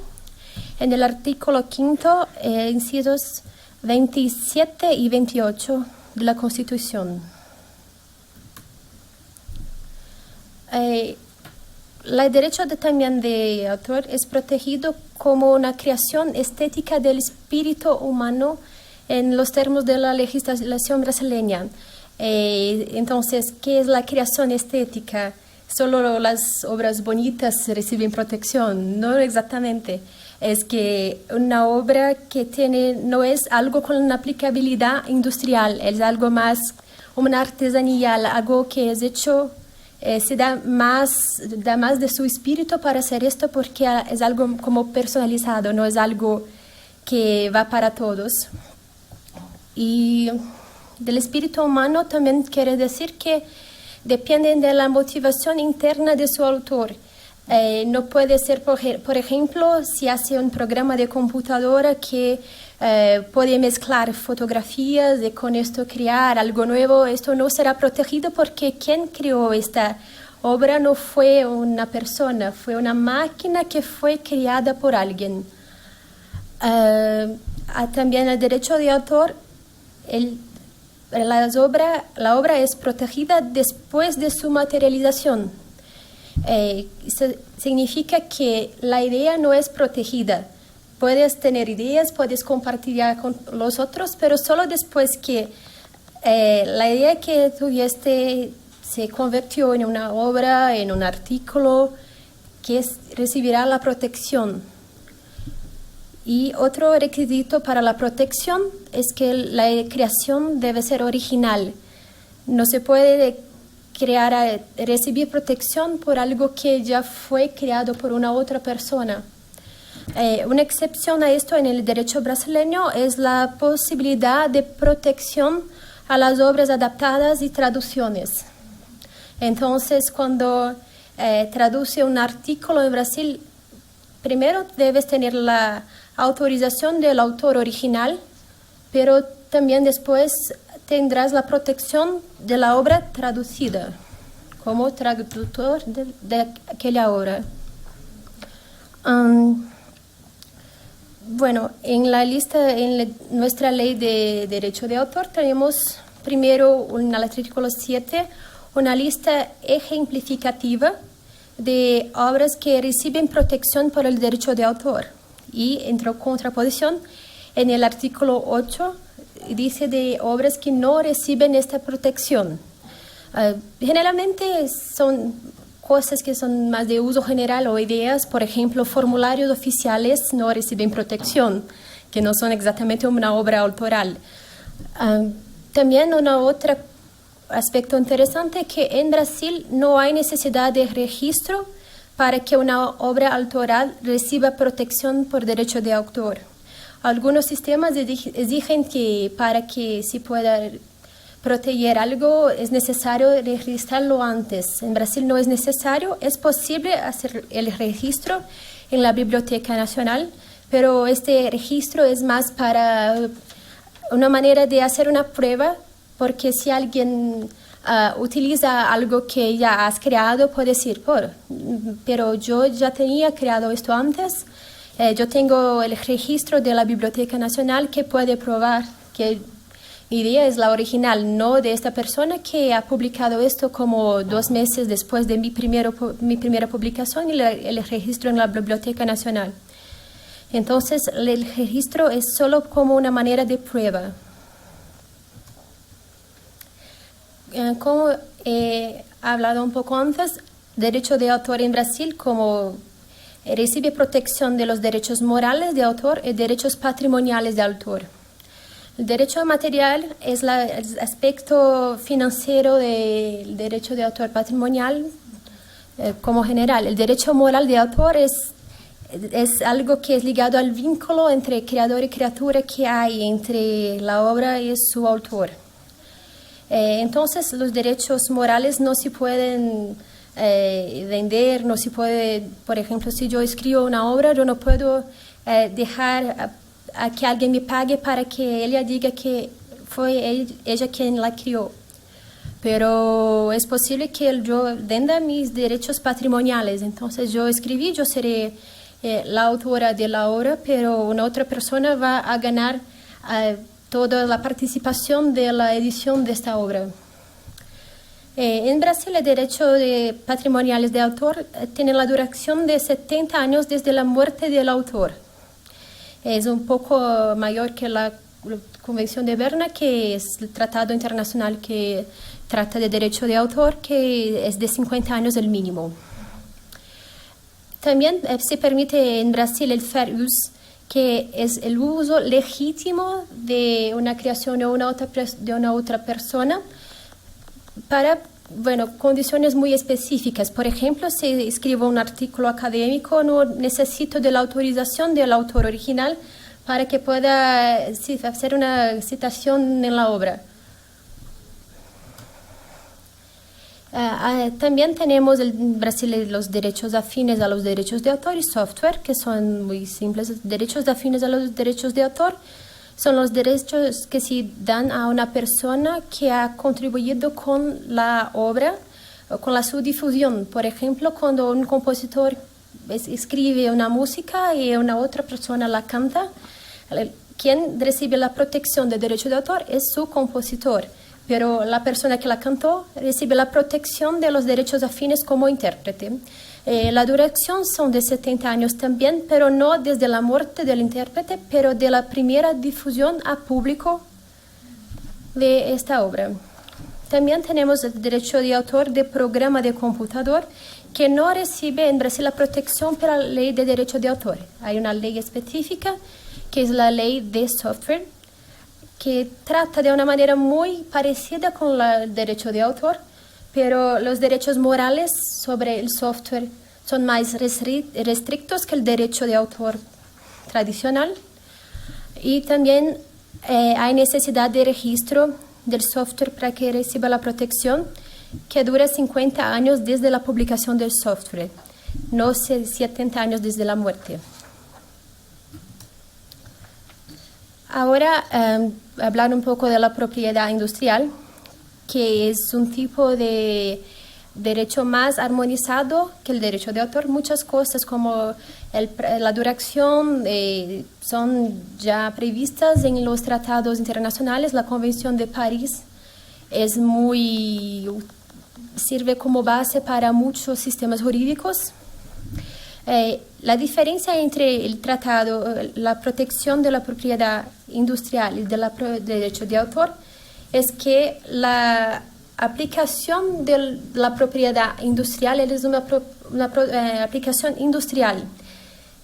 En el artículo 5, incisos 27 y 28 de la Constitución. El derecho también de autor es protegido como una creación estética del espíritu humano en los términos de la legislación brasileña. Entonces, ¿qué es la creación estética? ¿Solo las obras bonitas reciben protección? No exactamente. Es que una obra que no es algo con una aplicabilidad industrial, es algo más una artesanía, algo que es hecho, se da más de su espíritu para hacer esto, porque es algo como personalizado, no es algo que va para todos. Y del espíritu humano también quiere decir que depende de la motivación interna de su autor. No puede ser, por ejemplo, si hace un programa de computadora que puede mezclar fotografías y con esto crear algo nuevo, esto no será protegido porque quien creó esta obra no fue una persona, fue una máquina que fue creada por alguien. También el derecho de autor, la obra es protegida después de su materialización. Significa que la idea no es protegida. Puedes tener ideas, puedes compartirla con los otros, pero solo después que la idea que tuviste se convirtió en una obra, en un artículo, que recibirá la protección. Y otro requisito para la protección es que la creación debe ser original. No se puede recibir protección por algo que ya fue creado por una otra persona. Una excepción a esto en el derecho brasileño es la posibilidad de protección a las obras adaptadas y traducciones. Entonces, cuando traduce un artículo en Brasil, primero debes tener la autorización del autor original, pero también después tendrás la protección de la obra traducida como traductor de aquella obra. Bueno, en la lista, nuestra ley de derecho de autor, tenemos primero en el artículo 7 una lista ejemplificativa de obras que reciben protección por el derecho de autor. Y entre contraposición, en el artículo 8 dice de obras que no reciben esta protección. Generalmente son cosas que son más de uso general o ideas, por ejemplo, formularios oficiales no reciben protección, que no son exactamente una obra autoral. También otro aspecto interesante es que en Brasil no hay necesidad de registro para que una obra autoral reciba protección por derecho de autor. Algunos sistemas exigen que para que se pueda proteger algo es necesario registrarlo antes. En Brasil no es necesario, es posible hacer el registro en la Biblioteca Nacional, pero este registro es más para una manera de hacer una prueba, porque si alguien utiliza algo que ya has creado, puede decir, pero yo ya tenía creado esto antes, yo tengo el registro de la Biblioteca Nacional que puede probar que mi idea es la original, no de esta persona que ha publicado esto como 2 meses después de mi primera publicación y el registro en la Biblioteca Nacional. Entonces, el registro es solo como una manera de prueba. Como he hablado un poco antes, derecho de autor en Brasil como recibe protección de los derechos morales de autor y derechos patrimoniales de autor. El derecho material es el aspecto financiero del derecho de autor patrimonial como general. El derecho moral de autor es algo que es ligado al vínculo entre creador y criatura que hay entre la obra y su autor. Entonces, los derechos morales no se pueden vender, no se puede, por ejemplo, si yo escribo una obra, yo no puedo dejar a que alguien me pague para que ella diga que fue ella quien la crió. Pero es posible que yo venda mis derechos patrimoniales. Entonces yo escribí, yo seré la autora de la obra, pero una otra persona va a ganar toda la participación de la edición de esta obra. En Brasil, el derecho de patrimoniales de autor tiene la duración de 70 años desde la muerte del autor. Es un poco mayor que la Convención de Berna, que es el tratado internacional que trata de derecho de autor, que es de 50 años el mínimo. También se permite en Brasil el fair use, que es el uso legítimo de una creación de una otra persona para condiciones muy específicas. Por ejemplo, si escribo un artículo académico, no necesito de la autorización del autor original para que pueda hacer una citación en la obra. También tenemos en Brasil los derechos afines a los derechos de autor y software, que son muy simples. Derechos afines a los derechos de autor son los derechos que se dan a una persona que ha contribuido con la obra, con su difusión. Por ejemplo, cuando un compositor escribe una música y una otra persona la canta, quien recibe la protección del derecho de autor es su compositor, pero la persona que la cantó recibe la protección de los derechos afines como intérprete. La duración son de 70 años también, pero no desde la muerte del intérprete, pero de la primera difusión a público de esta obra. También tenemos el derecho de autor de programa de computador, que no recibe en Brasil la protección por la ley de derecho de autor. Hay una ley específica, que es la ley de software, que trata de una manera muy parecida con el derecho de autor, pero los derechos morales sobre el software son más restrictos que el derecho de autor tradicional. Y también hay necesidad de registro del software para que reciba la protección, que dura 50 años desde la publicación del software, no 70 años desde la muerte. Ahora, hablar un poco de la propiedad industrial, que es un tipo de derecho más armonizado que el derecho de autor. Muchas cosas como la duración son ya previstas en los tratados internacionales. La Convención de París sirve como base para muchos sistemas jurídicos. La diferencia entre el tratado, la protección de la propiedad industrial y del derecho de autor es que la aplicación de la propiedad industrial es una aplicación industrial.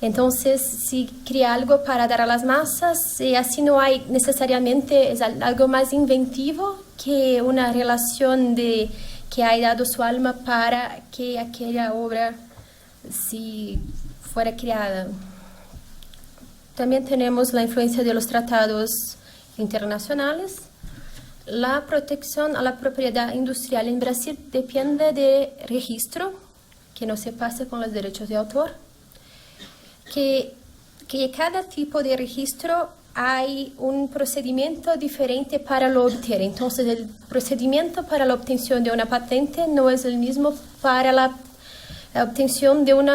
Entonces, si crea algo para dar a las masas, y así no hay necesariamente, es algo más inventivo que una relación que ha dado su alma para que aquella obra si fuera creada. También tenemos la influencia de los tratados internacionales. La protección a la propiedad industrial en Brasil depende de registro, que no se pase con los derechos de autor, que cada tipo de registro hay un procedimiento diferente para lo obtener. Entonces, el procedimiento para la obtención de una patente no es el mismo para la obtención de un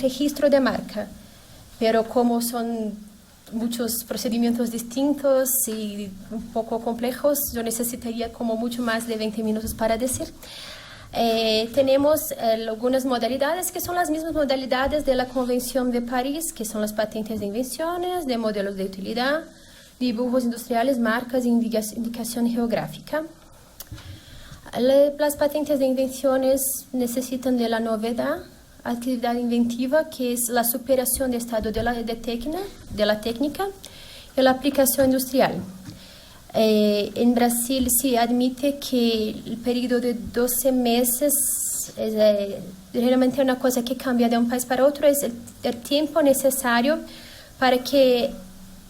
registro de marca, pero como son muchos procedimientos distintos y un poco complejos, yo necesitaría como mucho más de 20 minutos para decir. Tenemos algunas modalidades que son las mismas modalidades de la Convención de París, que son las patentes de invenciones, de modelos de utilidad, dibujos industriales, marcas e indicación geográfica. Las patentes de invenciones necesitan de la novedad, actividad inventiva, que es la superación de estado de la técnica y la aplicación industrial. En Brasil se admite que el periodo de 12 meses, realmente una cosa que cambia de un país para otro, es el tiempo necesario para que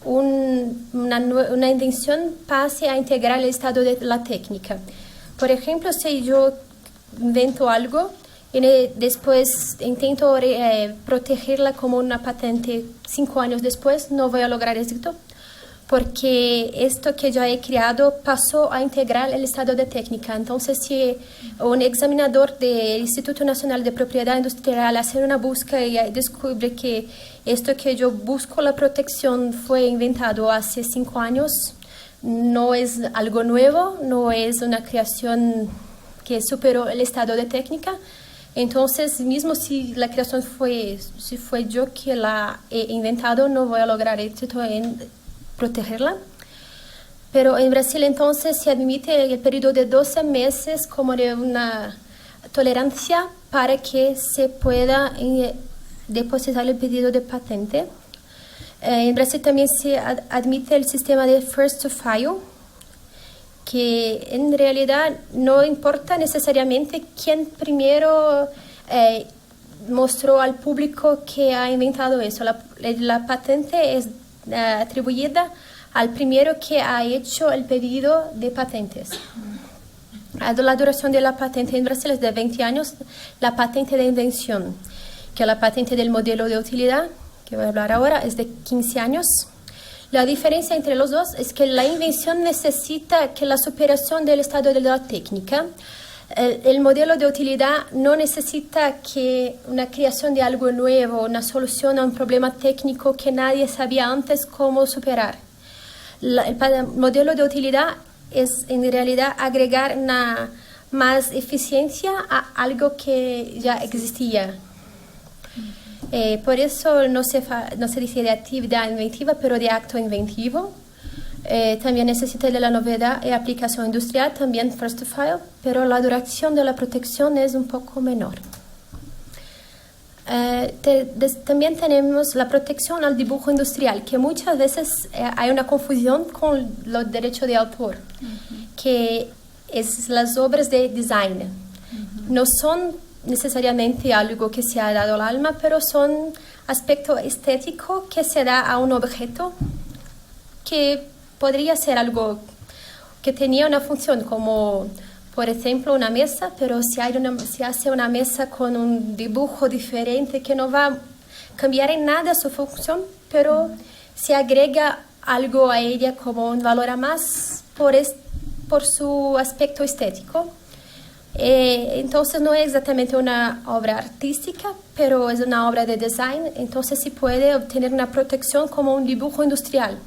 una invención pase a integrar el estado de la técnica. Por ejemplo, si yo invento algo y después intento protegerla como una patente 5 años después, no voy a lograr éxito, porque esto que ya he creado pasó a integrar el estado de técnica. Entonces, si un examinador del Instituto Nacional de Propiedad Industrial hace una búsqueda y descubre que esto que yo busco la protección fue inventado hace 5 años, no es algo nuevo, no es una creación que superó el estado de técnica. Entonces, mismo si la creación fue yo que la he inventado, no voy a lograr éxito en protegerla. Pero en Brasil entonces se admite el periodo de 12 meses como de una tolerancia para que se pueda depositar el pedido de patente. En Brasil también se admite el sistema de first to file, que en realidad no importa necesariamente quién primero mostró al público que ha inventado eso. La patente es atribuida al primero que ha hecho el pedido de patentes. La duración de la patente en Brasil es de 20 años. La patente de invención, que es la patente del modelo de utilidad, que voy a hablar ahora, es de 15 años. La diferencia entre los dos es que la invención necesita que la superación del estado de la técnica. El modelo de utilidad no necesita que una creación de algo nuevo, una solución a un problema técnico que nadie sabía antes cómo superar. El modelo de utilidad es en realidad agregar más eficiencia a algo que ya existía. Por eso no se dice de actividad inventiva, pero de acto inventivo. También necesita de la novedad y aplicación industrial, también first to file, pero la duración de la protección es un poco menor. También tenemos la protección al dibujo industrial, que muchas veces hay una confusión con los derechos de autor, que es las obras de design. No son necesariamente algo que se ha dado al alma, pero son aspecto estético que se da a un objeto que podría ser algo que tenía una función, como por ejemplo una mesa, pero si hace una mesa con un dibujo diferente que no va a cambiar en nada su función, pero se agrega algo a ella como un valor a más por su aspecto estético. Entonces no es exactamente una obra artística, pero es una obra de design, entonces se puede obtener una protección como un dibujo industrial,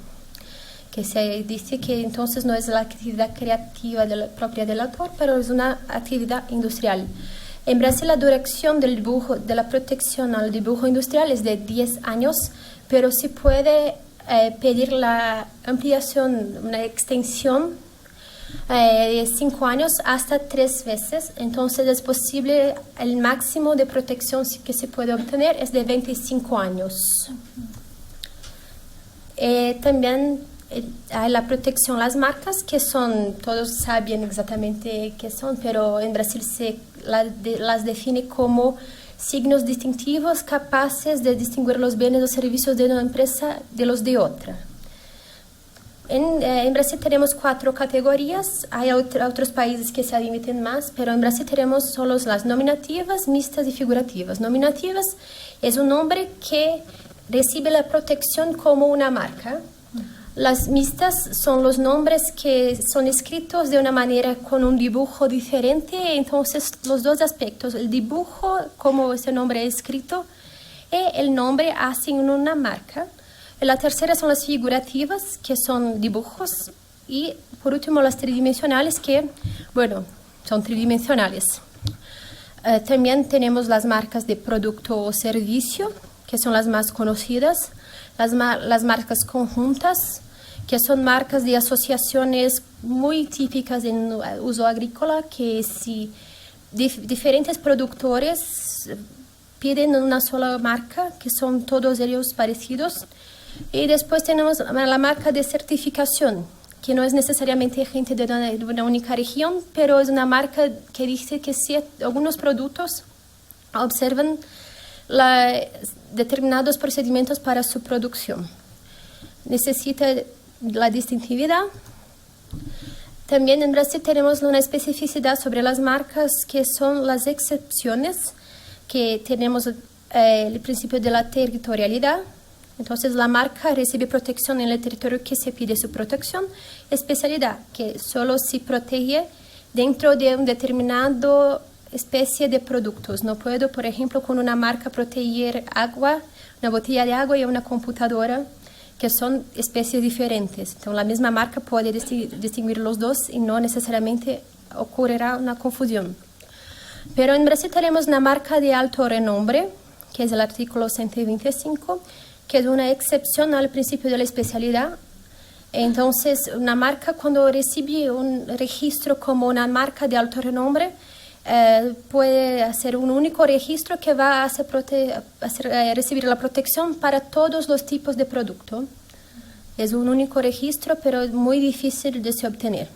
que se dice que entonces no es la actividad creativa propia del autor, pero es una actividad industrial. En Brasil la duración del dibujo, de la protección al dibujo industrial es de 10 años, pero se puede pedir la ampliación, una extensión de 5 años hasta 3 veces. Entonces es posible, el máximo de protección que se puede obtener es de 25 años. También hay la protección, las marcas, que son, todos saben exactamente qué son, pero en Brasil las define como signos distintivos capaces de distinguir los bienes o servicios de una empresa de los de otra. En Brasil tenemos 4 categorías, hay otros países que se admiten más, pero en Brasil tenemos solo las nominativas, mixtas y figurativas. Nominativas es un nombre que recibe la protección como una marca. Las mixtas son los nombres que son escritos de una manera con un dibujo diferente, entonces los dos aspectos, el dibujo, como ese nombre es escrito, y el nombre hacen una marca. La tercera son las figurativas, que son dibujos, y por último las tridimensionales, que, bueno, son tridimensionales. También tenemos las marcas de producto o servicio, que son las más conocidas, las marcas conjuntas, que son marcas de asociaciones muy típicas en uso agrícola, que si diferentes productores piden una sola marca, que son todos ellos parecidos. Y después tenemos la marca de certificación, que no es necesariamente gente de una única región, pero es una marca que dice que si algunos productos observan determinados procedimientos para su producción. Necesita la distintividad. También en Brasil tenemos una especificidad sobre las marcas, que son las excepciones, que tenemos el principio de la territorialidad. Entonces la marca recibe protección en el territorio que se pide su protección. Especialidad, que solo se protege dentro de un determinado especie de productos. No puedo, por ejemplo, con una marca proteger agua, una botella de agua y una computadora, que son especies diferentes. Entonces la misma marca puede distinguir los dos y no necesariamente ocurrirá una confusión. Pero en Brasil tenemos una marca de alto renombre, que es el artículo 125, que es una excepción al principio de la especialidad. Entonces, una marca, cuando recibe un registro como una marca de alto renombre, puede hacer un único registro que va a recibir la protección para todos los tipos de producto. Es un único registro, pero es muy difícil de se obtener.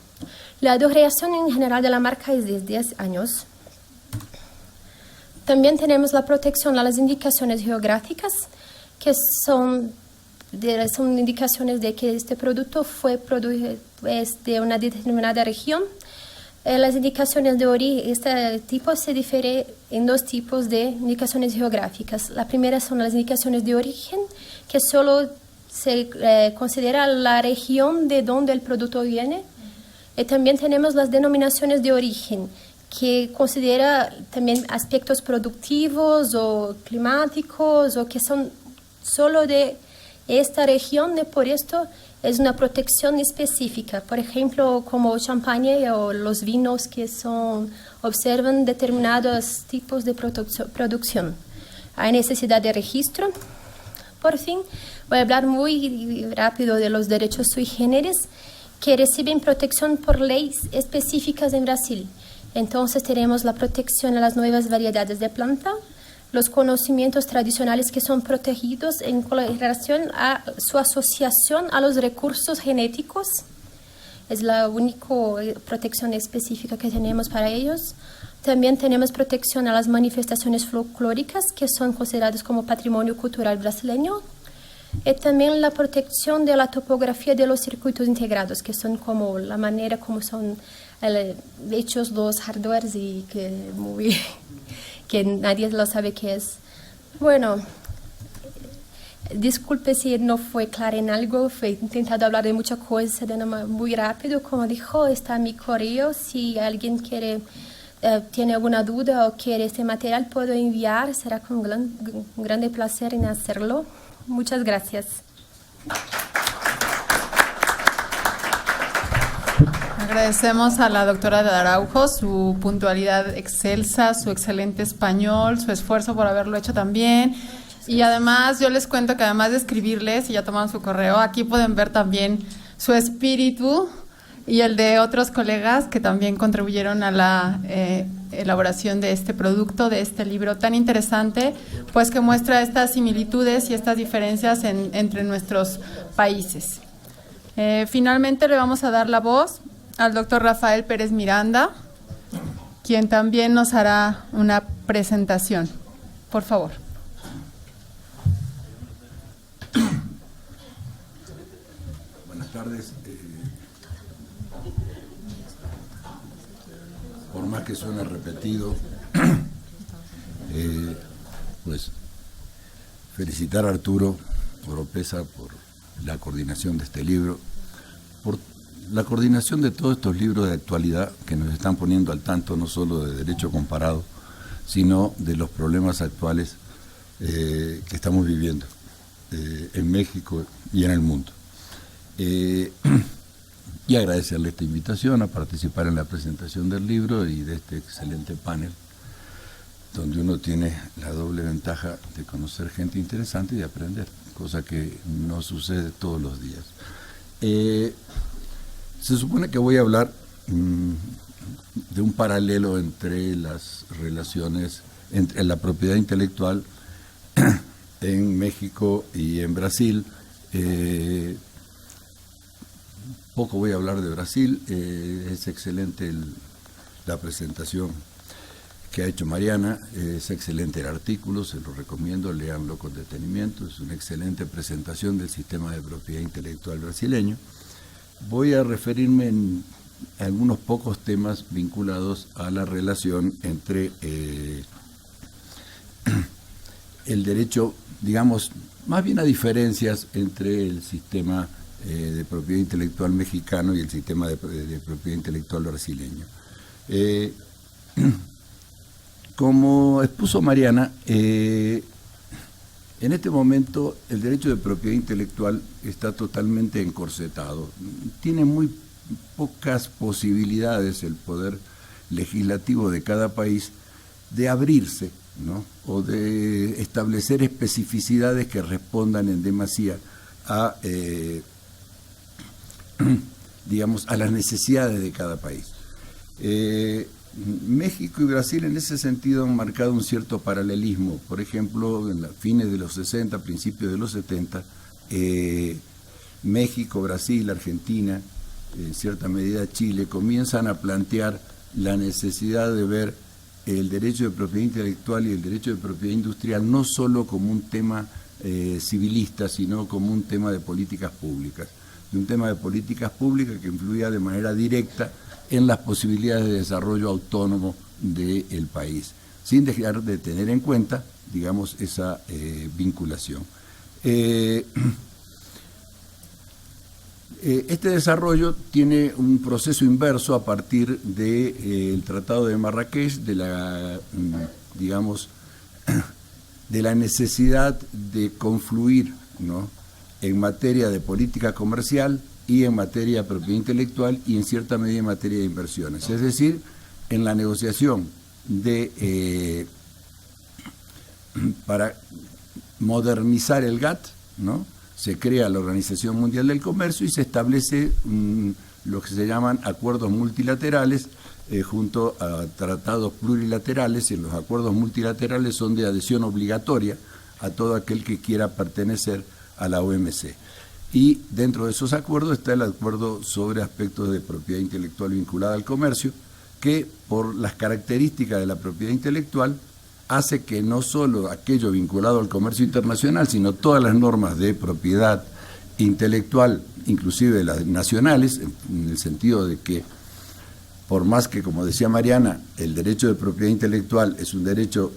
La duración en general de la marca es de 10 años. También tenemos la protección a las indicaciones geográficas, que son indicaciones de que este producto es de una determinada región. Las indicaciones de origen, este tipo se difiere en 2 tipos de indicaciones geográficas. La primera son las indicaciones de origen, que solo se considera la región de donde el producto viene. Y también tenemos las denominaciones de origen, que considera también aspectos productivos o climáticos, o que son solo de esta región, y por esto es una protección específica. Por ejemplo, como champaña o los vinos que observan determinados tipos de producción. Hay necesidad de registro. Por fin, voy a hablar muy rápido de los derechos sui generis, que reciben protección por leyes específicas en Brasil. Entonces tenemos la protección a las nuevas variedades de planta, los conocimientos tradicionales que son protegidos en relación a su asociación a los recursos genéticos. Es la única protección específica que tenemos para ellos. También tenemos protección a las manifestaciones folclóricas, que son consideradas como patrimonio cultural brasileño. Y también la protección de la topografía de los circuitos integrados, que son como la manera como son hechos los hardwares y que nadie lo sabe qué es. Bueno, Disculpe si no fue clara en algo, fue intentado hablar de muchas cosas de una muy rápido. Como dijo, está mi correo. Si alguien tiene alguna duda o quiere este material, puedo enviar. Será con un grande placer en hacerlo. Muchas gracias. Agradecemos a la doctora de Araujo su puntualidad excelsa, su excelente español, su esfuerzo por haberlo hecho también. Y además yo les cuento que además de escribirles, y ya tomaron su correo, aquí pueden ver también su espíritu y el de otros colegas que también contribuyeron a la elaboración de este producto, de este libro tan interesante, pues que muestra estas similitudes y estas diferencias entre nuestros países. Finalmente le vamos a dar la voz al doctor Rafael Pérez Miranda, quien también nos hará una presentación. Por favor. Buenas tardes. Por más que suene repetido, pues felicitar a Arturo Oropesa por la coordinación de este libro, por la coordinación de todos estos libros de actualidad que nos están poniendo al tanto no solo de derecho comparado, sino de los problemas actuales que estamos viviendo en México y en el mundo. Y agradecerle esta invitación a participar en la presentación del libro y de este excelente panel, donde uno tiene la doble ventaja de conocer gente interesante y de aprender, cosa que no sucede todos los días. Se supone que voy a hablar de un paralelo entre las relaciones, entre la propiedad intelectual en México y en Brasil. Poco voy a hablar de Brasil, es excelente la presentación que ha hecho Mariana, es excelente el artículo, se lo recomiendo, léanlo con detenimiento, es una excelente presentación del sistema de propiedad intelectual brasileño. Voy a referirme en algunos pocos temas vinculados a la relación entre el derecho, digamos, más bien a diferencias entre el sistema de propiedad intelectual mexicano y el sistema de propiedad intelectual brasileño. Como expuso Mariana, en este momento el derecho de propiedad intelectual está totalmente encorsetado. Tiene muy pocas posibilidades el poder legislativo de cada país de abrirse, ¿no?, o de establecer especificidades que respondan en demasía a digamos, a las necesidades de cada país. México y Brasil en ese sentido han marcado un cierto paralelismo. Por ejemplo, en los fines de los 60, principios de los 70, México, Brasil, Argentina, en cierta medida Chile, comienzan a plantear la necesidad de ver el derecho de propiedad intelectual y el derecho de propiedad industrial no solo como un tema civilista, sino como un tema de políticas públicas. Un tema de políticas públicas que influía de manera directa en las posibilidades de desarrollo autónomo del país, sin dejar de tener en cuenta, digamos, esa vinculación. Este desarrollo tiene un proceso inverso a partir del Tratado de Marrakech, de la, digamos, de la necesidad de confluir, ¿no?, en materia de política comercial y en materia de propiedad intelectual y en cierta medida en materia de inversiones. Es decir, en la negociación para modernizar el GATT, ¿no?, se crea la Organización Mundial del Comercio y se establece lo que se llaman acuerdos multilaterales junto a tratados plurilaterales, y los acuerdos multilaterales son de adhesión obligatoria a todo aquel que quiera pertenecer a la OMC. Y dentro de esos acuerdos está el acuerdo sobre aspectos de propiedad intelectual vinculada al comercio, que por las características de la propiedad intelectual hace que no solo aquello vinculado al comercio internacional, sino todas las normas de propiedad intelectual, inclusive las nacionales, en el sentido de que por más que, como decía Mariana, el derecho de propiedad intelectual es un derecho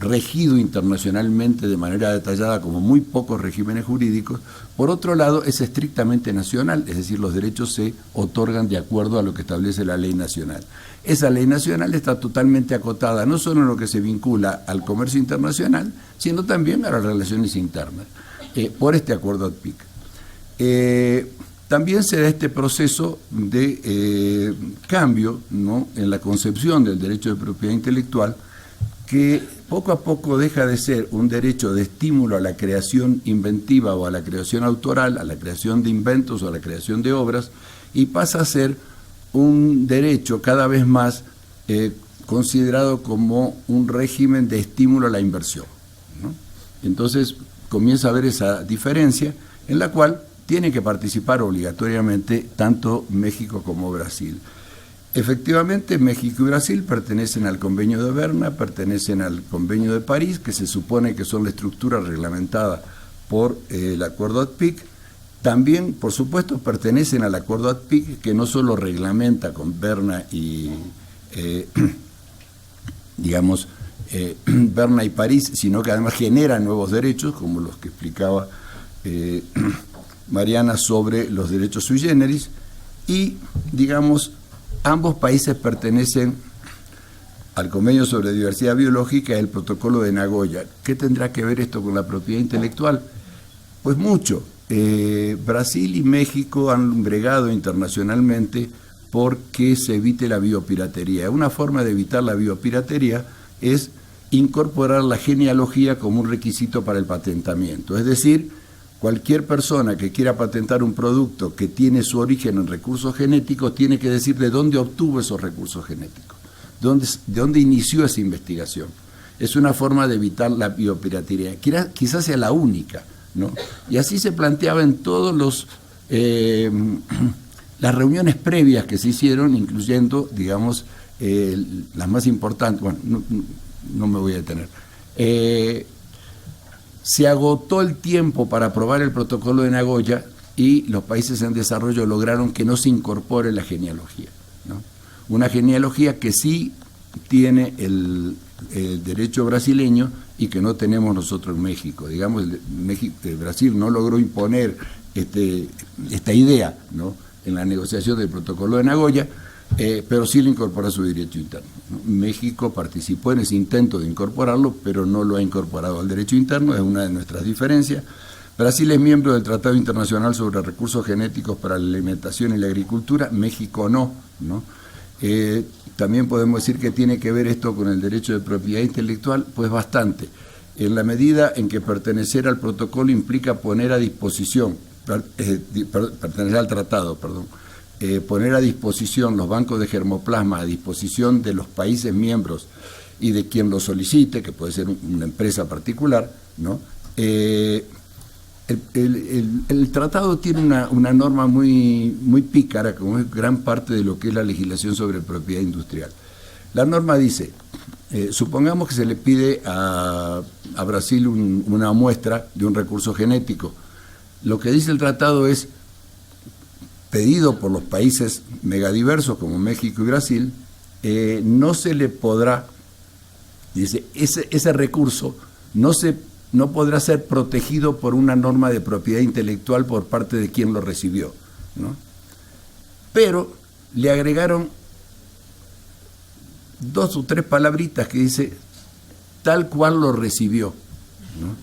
regido internacionalmente de manera detallada como muy pocos regímenes jurídicos. Por otro lado, es estrictamente nacional, es decir, los derechos se otorgan de acuerdo a lo que establece la ley nacional. Esa ley nacional está totalmente acotada no solo en lo que se vincula al comercio internacional, sino también a las relaciones internas, por este acuerdo ATPIC. También se da este proceso de cambio, ¿no?, en la concepción del derecho de propiedad intelectual, que poco a poco deja de ser un derecho de estímulo a la creación inventiva o a la creación autoral, a la creación de inventos o a la creación de obras, y pasa a ser un derecho cada vez más considerado como un régimen de estímulo a la inversión, ¿no? Entonces comienza a haber esa diferencia en la cual tienen que participar obligatoriamente tanto México como Brasil. Efectivamente, México y Brasil pertenecen al Convenio de Berna, pertenecen al Convenio de París, que se supone que son la estructura reglamentada por el Acuerdo ATPIC. También, por supuesto, pertenecen al Acuerdo ATPIC, que no solo reglamenta con Berna y, Berna y París, sino que además genera nuevos derechos, como los que explicaba Mariana sobre los derechos sui generis, y, digamos, ambos países pertenecen al Convenio sobre Diversidad Biológica y al Protocolo de Nagoya. ¿Qué tendrá que ver esto con la propiedad intelectual? Pues mucho. Brasil y México han bregado internacionalmente porque se evite la biopiratería. Una forma de evitar la biopiratería es incorporar la genealogía como un requisito para el patentamiento. Es decir, cualquier persona que quiera patentar un producto que tiene su origen en recursos genéticos tiene que decir de dónde obtuvo esos recursos genéticos, de dónde inició esa investigación. Es una forma de evitar la biopiratería, quizás sea la única, ¿no? Y así se planteaba en todos las reuniones previas que se hicieron, incluyendo, digamos, las más importantes. Bueno, no me voy a detener. Se agotó el tiempo para aprobar el Protocolo de Nagoya y los países en desarrollo lograron que no se incorpore la genealogía, ¿no? Una genealogía que sí tiene el derecho brasileño y que no tenemos nosotros en México. Digamos, Brasil no logró imponer esta idea, ¿no?, en la negociación del Protocolo de Nagoya, pero sí le incorpora su derecho interno, ¿no? México participó en ese intento de incorporarlo, pero no lo ha incorporado al derecho interno, es una de nuestras diferencias. Brasil es miembro del Tratado Internacional sobre Recursos Genéticos para la Alimentación y la Agricultura, México no, ¿no? También podemos decir que tiene que ver esto con el derecho de propiedad intelectual, pues bastante. En la medida en que pertenecer al protocolo implica poner a disposición, pertenecer al tratado, perdón, poner a disposición los bancos de germoplasma, a disposición de los países miembros y de quien lo solicite, que puede ser una empresa particular, ¿no? El tratado tiene una norma muy pícara, como es gran parte de lo que es la legislación sobre propiedad industrial. La norma dice, supongamos que se le pide a Brasil una muestra de un recurso genético. Lo que dice el tratado es, pedido por los países megadiversos como México y Brasil, no se le podrá, dice, ese recurso no podrá ser protegido por una norma de propiedad intelectual por parte de quien lo recibió, ¿no? Pero le agregaron 2 o 3 palabritas que dice tal cual lo recibió, ¿no?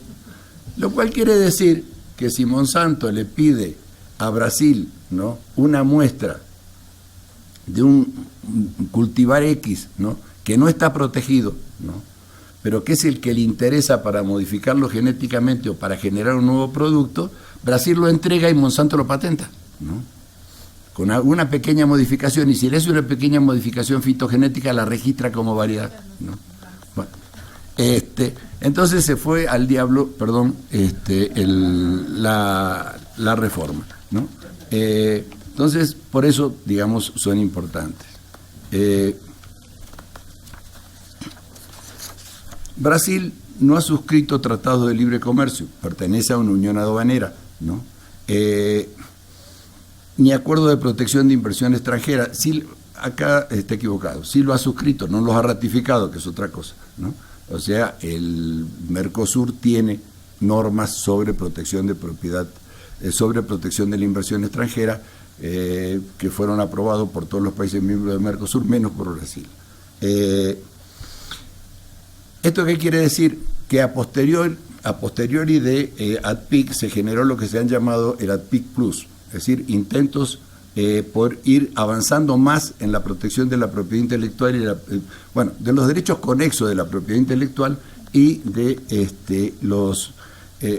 Lo cual quiere decir que si Monsanto le pide a Brasil, ¿no?, una muestra de un cultivar X, ¿no?, que no está protegido, ¿no?, pero que es el que le interesa para modificarlo genéticamente o para generar un nuevo producto, Brasil lo entrega y Monsanto lo patenta, ¿no?, con alguna pequeña modificación, y si le hace una pequeña modificación fitogenética la registra como variedad, ¿no? Bueno, entonces se fue al diablo, perdón, la reforma, ¿no? Entonces, por eso, digamos, son importantes. Brasil no ha suscrito tratados de libre comercio, pertenece a una unión aduanera, ¿no? Ni acuerdo de protección de inversión extranjera. Sí, acá está equivocado, sí lo ha suscrito, no los ha ratificado, que es otra cosa, ¿no? O sea, el Mercosur tiene normas sobre protección de propiedad, sobre protección de la inversión extranjera, que fueron aprobados por todos los países miembros del Mercosur, menos por Brasil. ¿Esto qué quiere decir? Que a posteriori de ADPIC se generó lo que se han llamado el ADPIC Plus, es decir, intentos por ir avanzando más en la protección de la propiedad intelectual y de los derechos conexos de la propiedad intelectual y de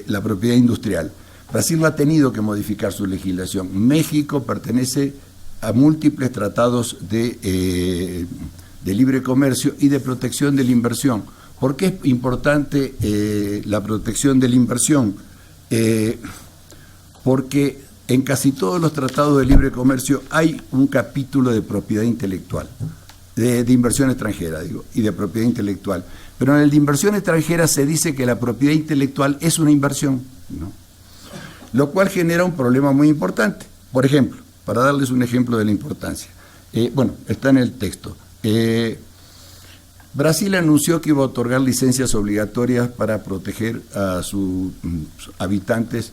la propiedad industrial. Brasil ha tenido que modificar su legislación. México pertenece a múltiples tratados de libre comercio y de protección de la inversión. ¿Por qué es importante la protección de la inversión? Porque en casi todos los tratados de libre comercio hay un capítulo de propiedad intelectual, de inversión extranjera, y de propiedad intelectual. Pero en el de inversión extranjera se dice que la propiedad intelectual es una inversión, ¿no? Lo cual genera un problema muy importante. Por ejemplo, para darles un ejemplo de la importancia, está en el texto. Brasil anunció que iba a otorgar licencias obligatorias para proteger a sus habitantes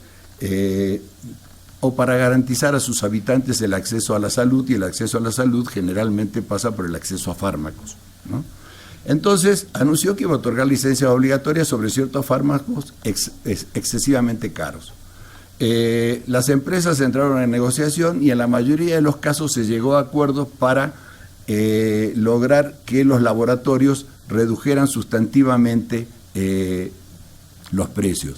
o para garantizar a sus habitantes el acceso a la salud, y el acceso a la salud generalmente pasa por el acceso a fármacos, ¿no? Entonces, anunció que iba a otorgar licencias obligatorias sobre ciertos fármacos excesivamente caros. Las empresas entraron en negociación y en la mayoría de los casos se llegó a acuerdos para lograr que los laboratorios redujeran sustantivamente los precios.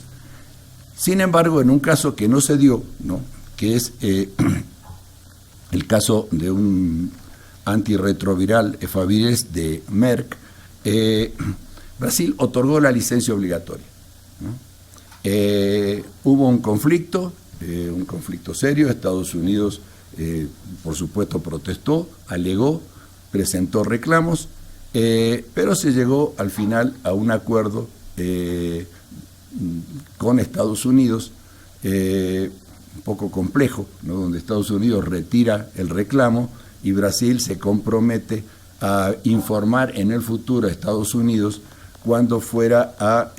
Sin embargo, en un caso que no se dio, ¿no?, que es el caso de un antirretroviral, Efavirenz de Merck, Brasil otorgó la licencia obligatoria, ¿no? Hubo un conflicto serio. Estados Unidos, por supuesto, protestó, alegó, presentó reclamos, pero se llegó al final a un acuerdo con Estados Unidos, un poco complejo, ¿no?, donde Estados Unidos retira el reclamo y Brasil se compromete a informar en el futuro a Estados Unidos cuando fuera a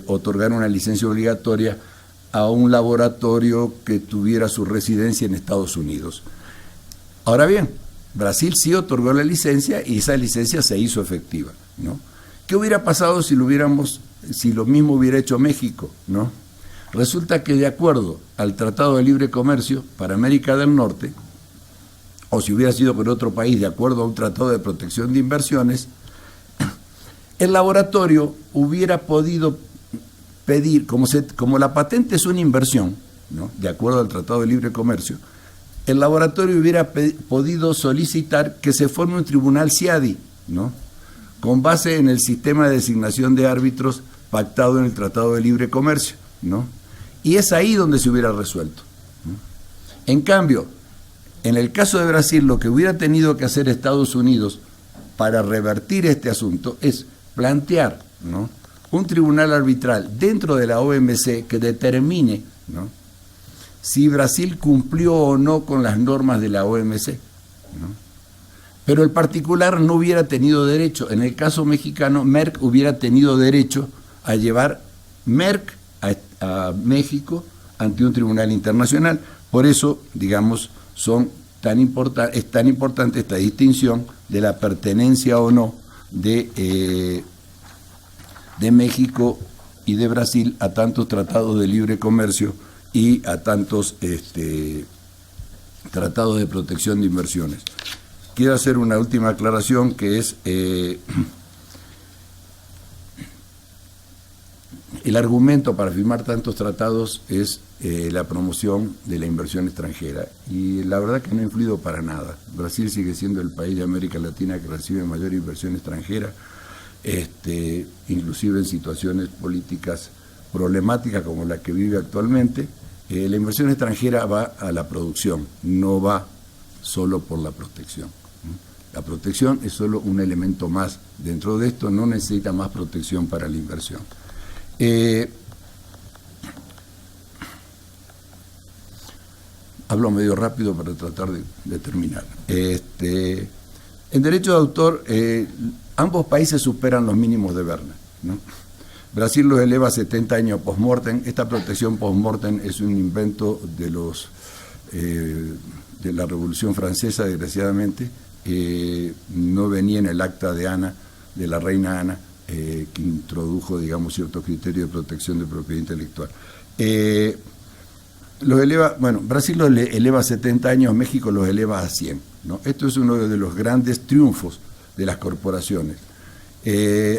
otorgar una licencia obligatoria a un laboratorio que tuviera su residencia en Estados Unidos. Ahora bien, Brasil sí otorgó la licencia y esa licencia se hizo efectiva, ¿no? ¿Qué hubiera pasado si lo mismo hubiera hecho México, ¿no? Resulta que, de acuerdo al Tratado de Libre Comercio para América del Norte, o si hubiera sido con otro país de acuerdo a un Tratado de Protección de Inversiones, el laboratorio hubiera podido pedir, como la patente es una inversión, ¿no?, de acuerdo al Tratado de Libre Comercio, el laboratorio hubiera podido solicitar que se forme un tribunal CIADI, ¿no?, con base en el sistema de designación de árbitros pactado en el Tratado de Libre Comercio, ¿no? Y es ahí donde se hubiera resuelto, ¿no? En cambio, en el caso de Brasil, lo que hubiera tenido que hacer Estados Unidos para revertir este asunto es plantear, ¿no?, un tribunal arbitral dentro de la OMC que determine, ¿no?, si Brasil cumplió o no con las normas de la OMC, ¿no? Pero el particular no hubiera tenido derecho. En el caso mexicano, Merck hubiera tenido derecho a llevar Merck a México ante un tribunal internacional. Por eso, digamos, es tan importante esta distinción de la pertenencia o no de México y de Brasil a tantos tratados de libre comercio y a tantos tratados de protección de inversiones. Quiero hacer una última aclaración, que es el argumento para firmar tantos tratados es la promoción de la inversión extranjera, y la verdad que no ha influido para nada. Brasil sigue siendo el país de América Latina que recibe mayor inversión extranjera, inclusive en situaciones políticas problemáticas como la que vive actualmente. La inversión extranjera va a la producción, no va solo por la protección. La protección es solo un elemento más dentro de esto, no necesita más protección para la inversión. Hablo medio rápido para tratar de terminar. En derecho de autor, Ambos países superan los mínimos de Berna, ¿no? Brasil los eleva a 70 años post-mortem. Esta protección post-mortem es un invento de la Revolución Francesa, desgraciadamente. No venía en el acta de Ana, de la reina Ana, que introdujo, digamos, ciertos criterios de protección de propiedad intelectual. Brasil los eleva a 70 años, México los eleva a 100, ¿no? Esto es uno de los grandes triunfos de las corporaciones.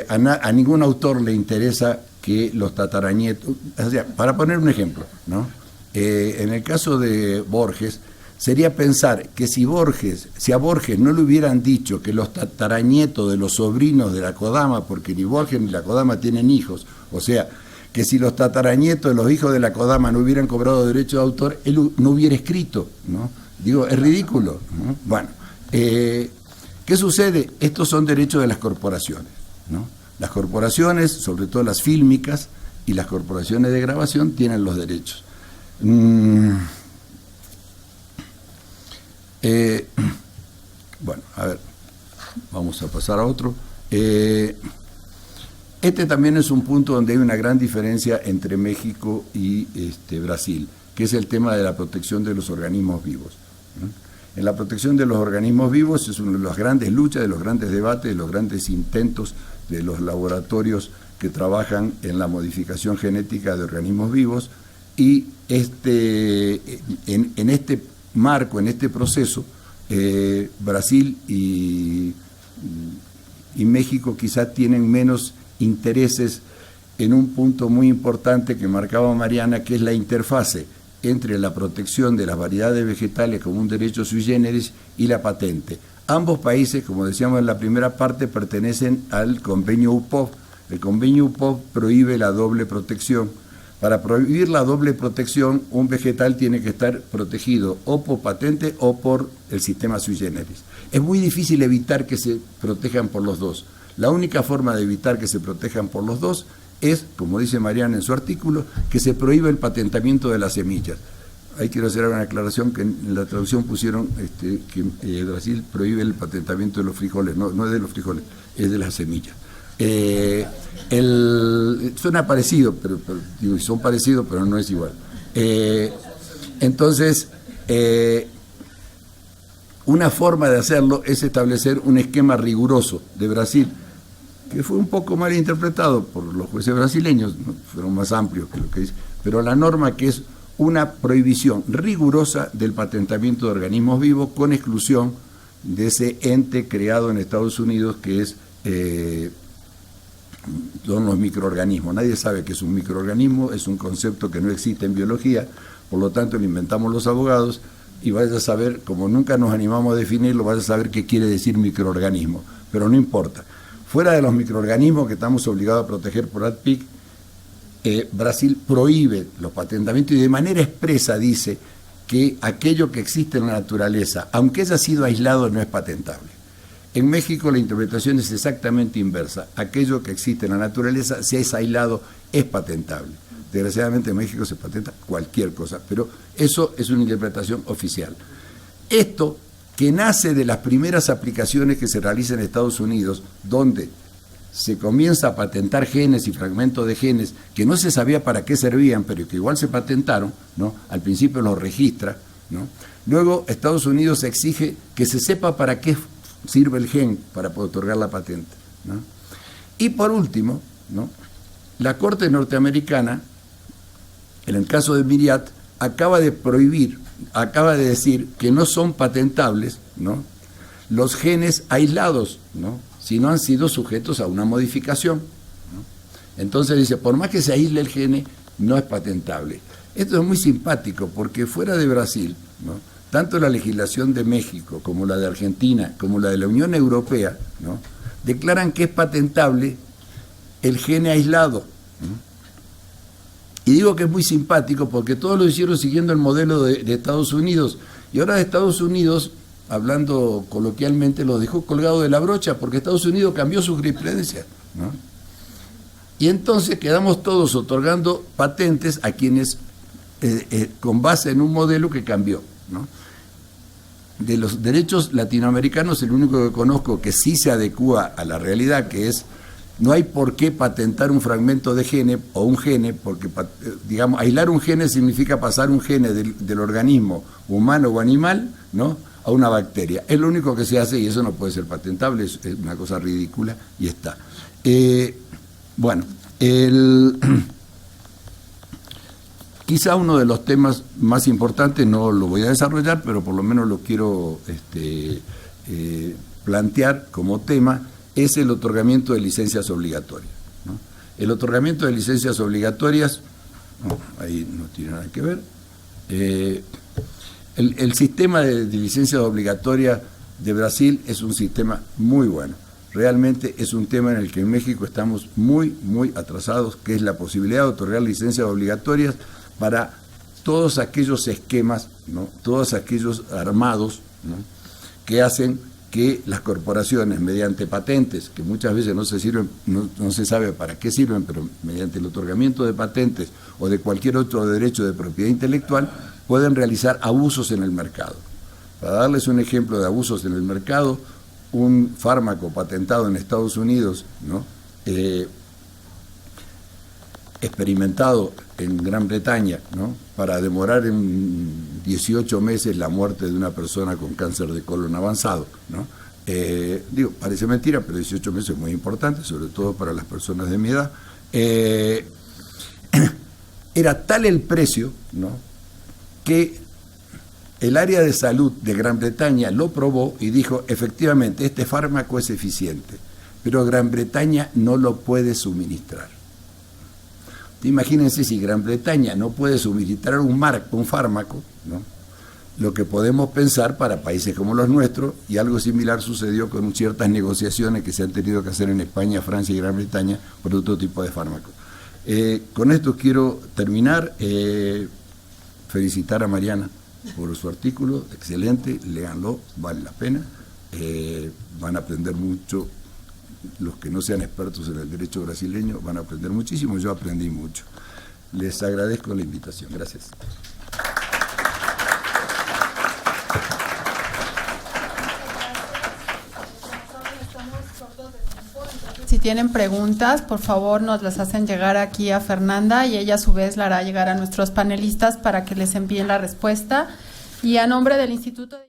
A ningún autor le interesa que los tataranietos, o sea, para poner un ejemplo, ¿no? En el caso de Borges, sería pensar que si a Borges no le hubieran dicho que los tataranietos de los sobrinos de la Kodama, porque ni Borges ni la Kodama tienen hijos, o sea, que si los tataranietos de los hijos de la Kodama no hubieran cobrado derecho de autor, él no hubiera escrito, ¿no? Digo, es ridículo, ¿no? Bueno, ¿qué sucede? Estos son derechos de las corporaciones, ¿no? Las corporaciones, sobre todo las fílmicas y las corporaciones de grabación, tienen los derechos. Bueno, a ver, vamos a pasar a otro. Este también es un punto donde hay una gran diferencia entre México y Brasil, que es el tema de la protección de los organismos vivos, ¿no? En la protección de los organismos vivos es una de las grandes luchas, de los grandes debates, de los grandes intentos de los laboratorios que trabajan en la modificación genética de organismos vivos, y en este marco, en este proceso, Brasil y México quizá tienen menos intereses en un punto muy importante que marcaba Mariana, que es la interfase entre la protección de las variedades vegetales como un derecho sui generis y la patente. Ambos países, como decíamos en la primera parte, pertenecen al convenio UPOV. El convenio UPOV prohíbe la doble protección. Para prohibir la doble protección, un vegetal tiene que estar protegido o por patente o por el sistema sui generis. Es muy difícil evitar que se protejan por los dos. La única forma de evitar que se protejan por los dos es, como dice Mariana en su artículo, que se prohíbe el patentamiento de las semillas. Ahí quiero hacer una aclaración, que en la traducción pusieron que Brasil prohíbe el patentamiento de los frijoles. No es de los frijoles, es de las semillas. Suena parecido, pero digo, son parecidos, pero no es igual. Entonces, una forma de hacerlo es establecer un esquema riguroso de Brasil, que fue un poco mal interpretado por los jueces brasileños, ¿no? Fueron más amplios que lo que dice, pero la norma, que es una prohibición rigurosa del patentamiento de organismos vivos, con exclusión de ese ente creado en Estados Unidos, que es son los microorganismos. Nadie sabe qué es un microorganismo, es un concepto que no existe en biología, por lo tanto lo inventamos los abogados, y vaya a saber, como nunca nos animamos a definirlo, vaya a saber qué quiere decir microorganismo, pero no importa. Fuera de los microorganismos que estamos obligados a proteger por ADPIC, Brasil prohíbe los patentamientos y de manera expresa dice que aquello que existe en la naturaleza, aunque haya sido aislado, no es patentable. En México la interpretación es exactamente inversa. Aquello que existe en la naturaleza, si es aislado, es patentable. Desgraciadamente en México se patenta cualquier cosa, pero eso es una interpretación oficial. Esto, que nace de las primeras aplicaciones que se realizan en Estados Unidos, donde se comienza a patentar genes y fragmentos de genes que no se sabía para qué servían, pero que igual se patentaron, ¿no? Al principio los registra, ¿no? Luego Estados Unidos exige que se sepa para qué sirve el gen para poder otorgar la patente, ¿no? Y por último, ¿no? La Corte norteamericana, en el caso de Miriat, acaba de decir que no son patentables, ¿no?, los genes aislados, ¿no?, si no han sido sujetos a una modificación, ¿no? Entonces dice, por más que se aísle el gene, no es patentable. Esto es muy simpático, porque fuera de Brasil, ¿no?, tanto la legislación de México como la de Argentina, como la de la Unión Europea, ¿no?, declaran que es patentable el gene aislado, ¿no? Y digo que es muy simpático porque todos lo hicieron siguiendo el modelo de Estados Unidos. Y ahora Estados Unidos, hablando coloquialmente, lo dejó colgado de la brocha porque Estados Unidos cambió su jurisprudencia, ¿no? Y entonces quedamos todos otorgando patentes a quienes, con base en un modelo que cambió, ¿no? de los derechos latinoamericanos, el único que conozco que sí se adecúa a la realidad, que es, no hay por qué patentar un fragmento de gene o un gene, porque, digamos, aislar un gene significa pasar un gene del organismo humano o animal, ¿no?, a una bacteria. Es lo único que se hace y eso no puede ser patentable, es una cosa ridícula y está. Bueno, quizá uno de los temas más importantes, no lo voy a desarrollar, pero por lo menos lo quiero plantear como tema, es el otorgamiento de licencias obligatorias, ¿no? El otorgamiento de licencias obligatorias, ahí no tiene nada que ver. El sistema de licencias obligatorias de Brasil es un sistema muy bueno. Realmente es un tema en el que en México estamos muy, muy atrasados, que es la posibilidad de otorgar licencias obligatorias para todos aquellos esquemas, ¿no?, todos aquellos armados, ¿no?, que hacen que las corporaciones, mediante patentes, que muchas veces no se sabe para qué sirven, pero mediante el otorgamiento de patentes o de cualquier otro derecho de propiedad intelectual, pueden realizar abusos en el mercado. Para darles un ejemplo de abusos en el mercado, un fármaco patentado en Estados Unidos, ¿no?, experimentado en Gran Bretaña, ¿no?, para demorar en 18 meses la muerte de una persona con cáncer de colon avanzado, ¿no? Digo, parece mentira, pero 18 meses es muy importante, sobre todo para las personas de mi edad. Era tal el precio, ¿no?, que el área de salud de Gran Bretaña lo probó y dijo, efectivamente, este fármaco es eficiente, pero Gran Bretaña no lo puede suministrar. Imagínense si Gran Bretaña no puede suministrar un fármaco, ¿no?, lo que podemos pensar para países como los nuestros, y algo similar sucedió con ciertas negociaciones que se han tenido que hacer en España, Francia y Gran Bretaña por otro tipo de fármacos. Con esto quiero terminar, felicitar a Mariana por su artículo, excelente, léanlo, vale la pena, van a aprender mucho. Los que no sean expertos en el derecho brasileño van a aprender muchísimo, yo aprendí mucho. Les agradezco la invitación, gracias. Si tienen preguntas, por favor nos las hacen llegar aquí a Fernanda y ella a su vez la hará llegar a nuestros panelistas para que les envíen la respuesta. Y a nombre del Instituto de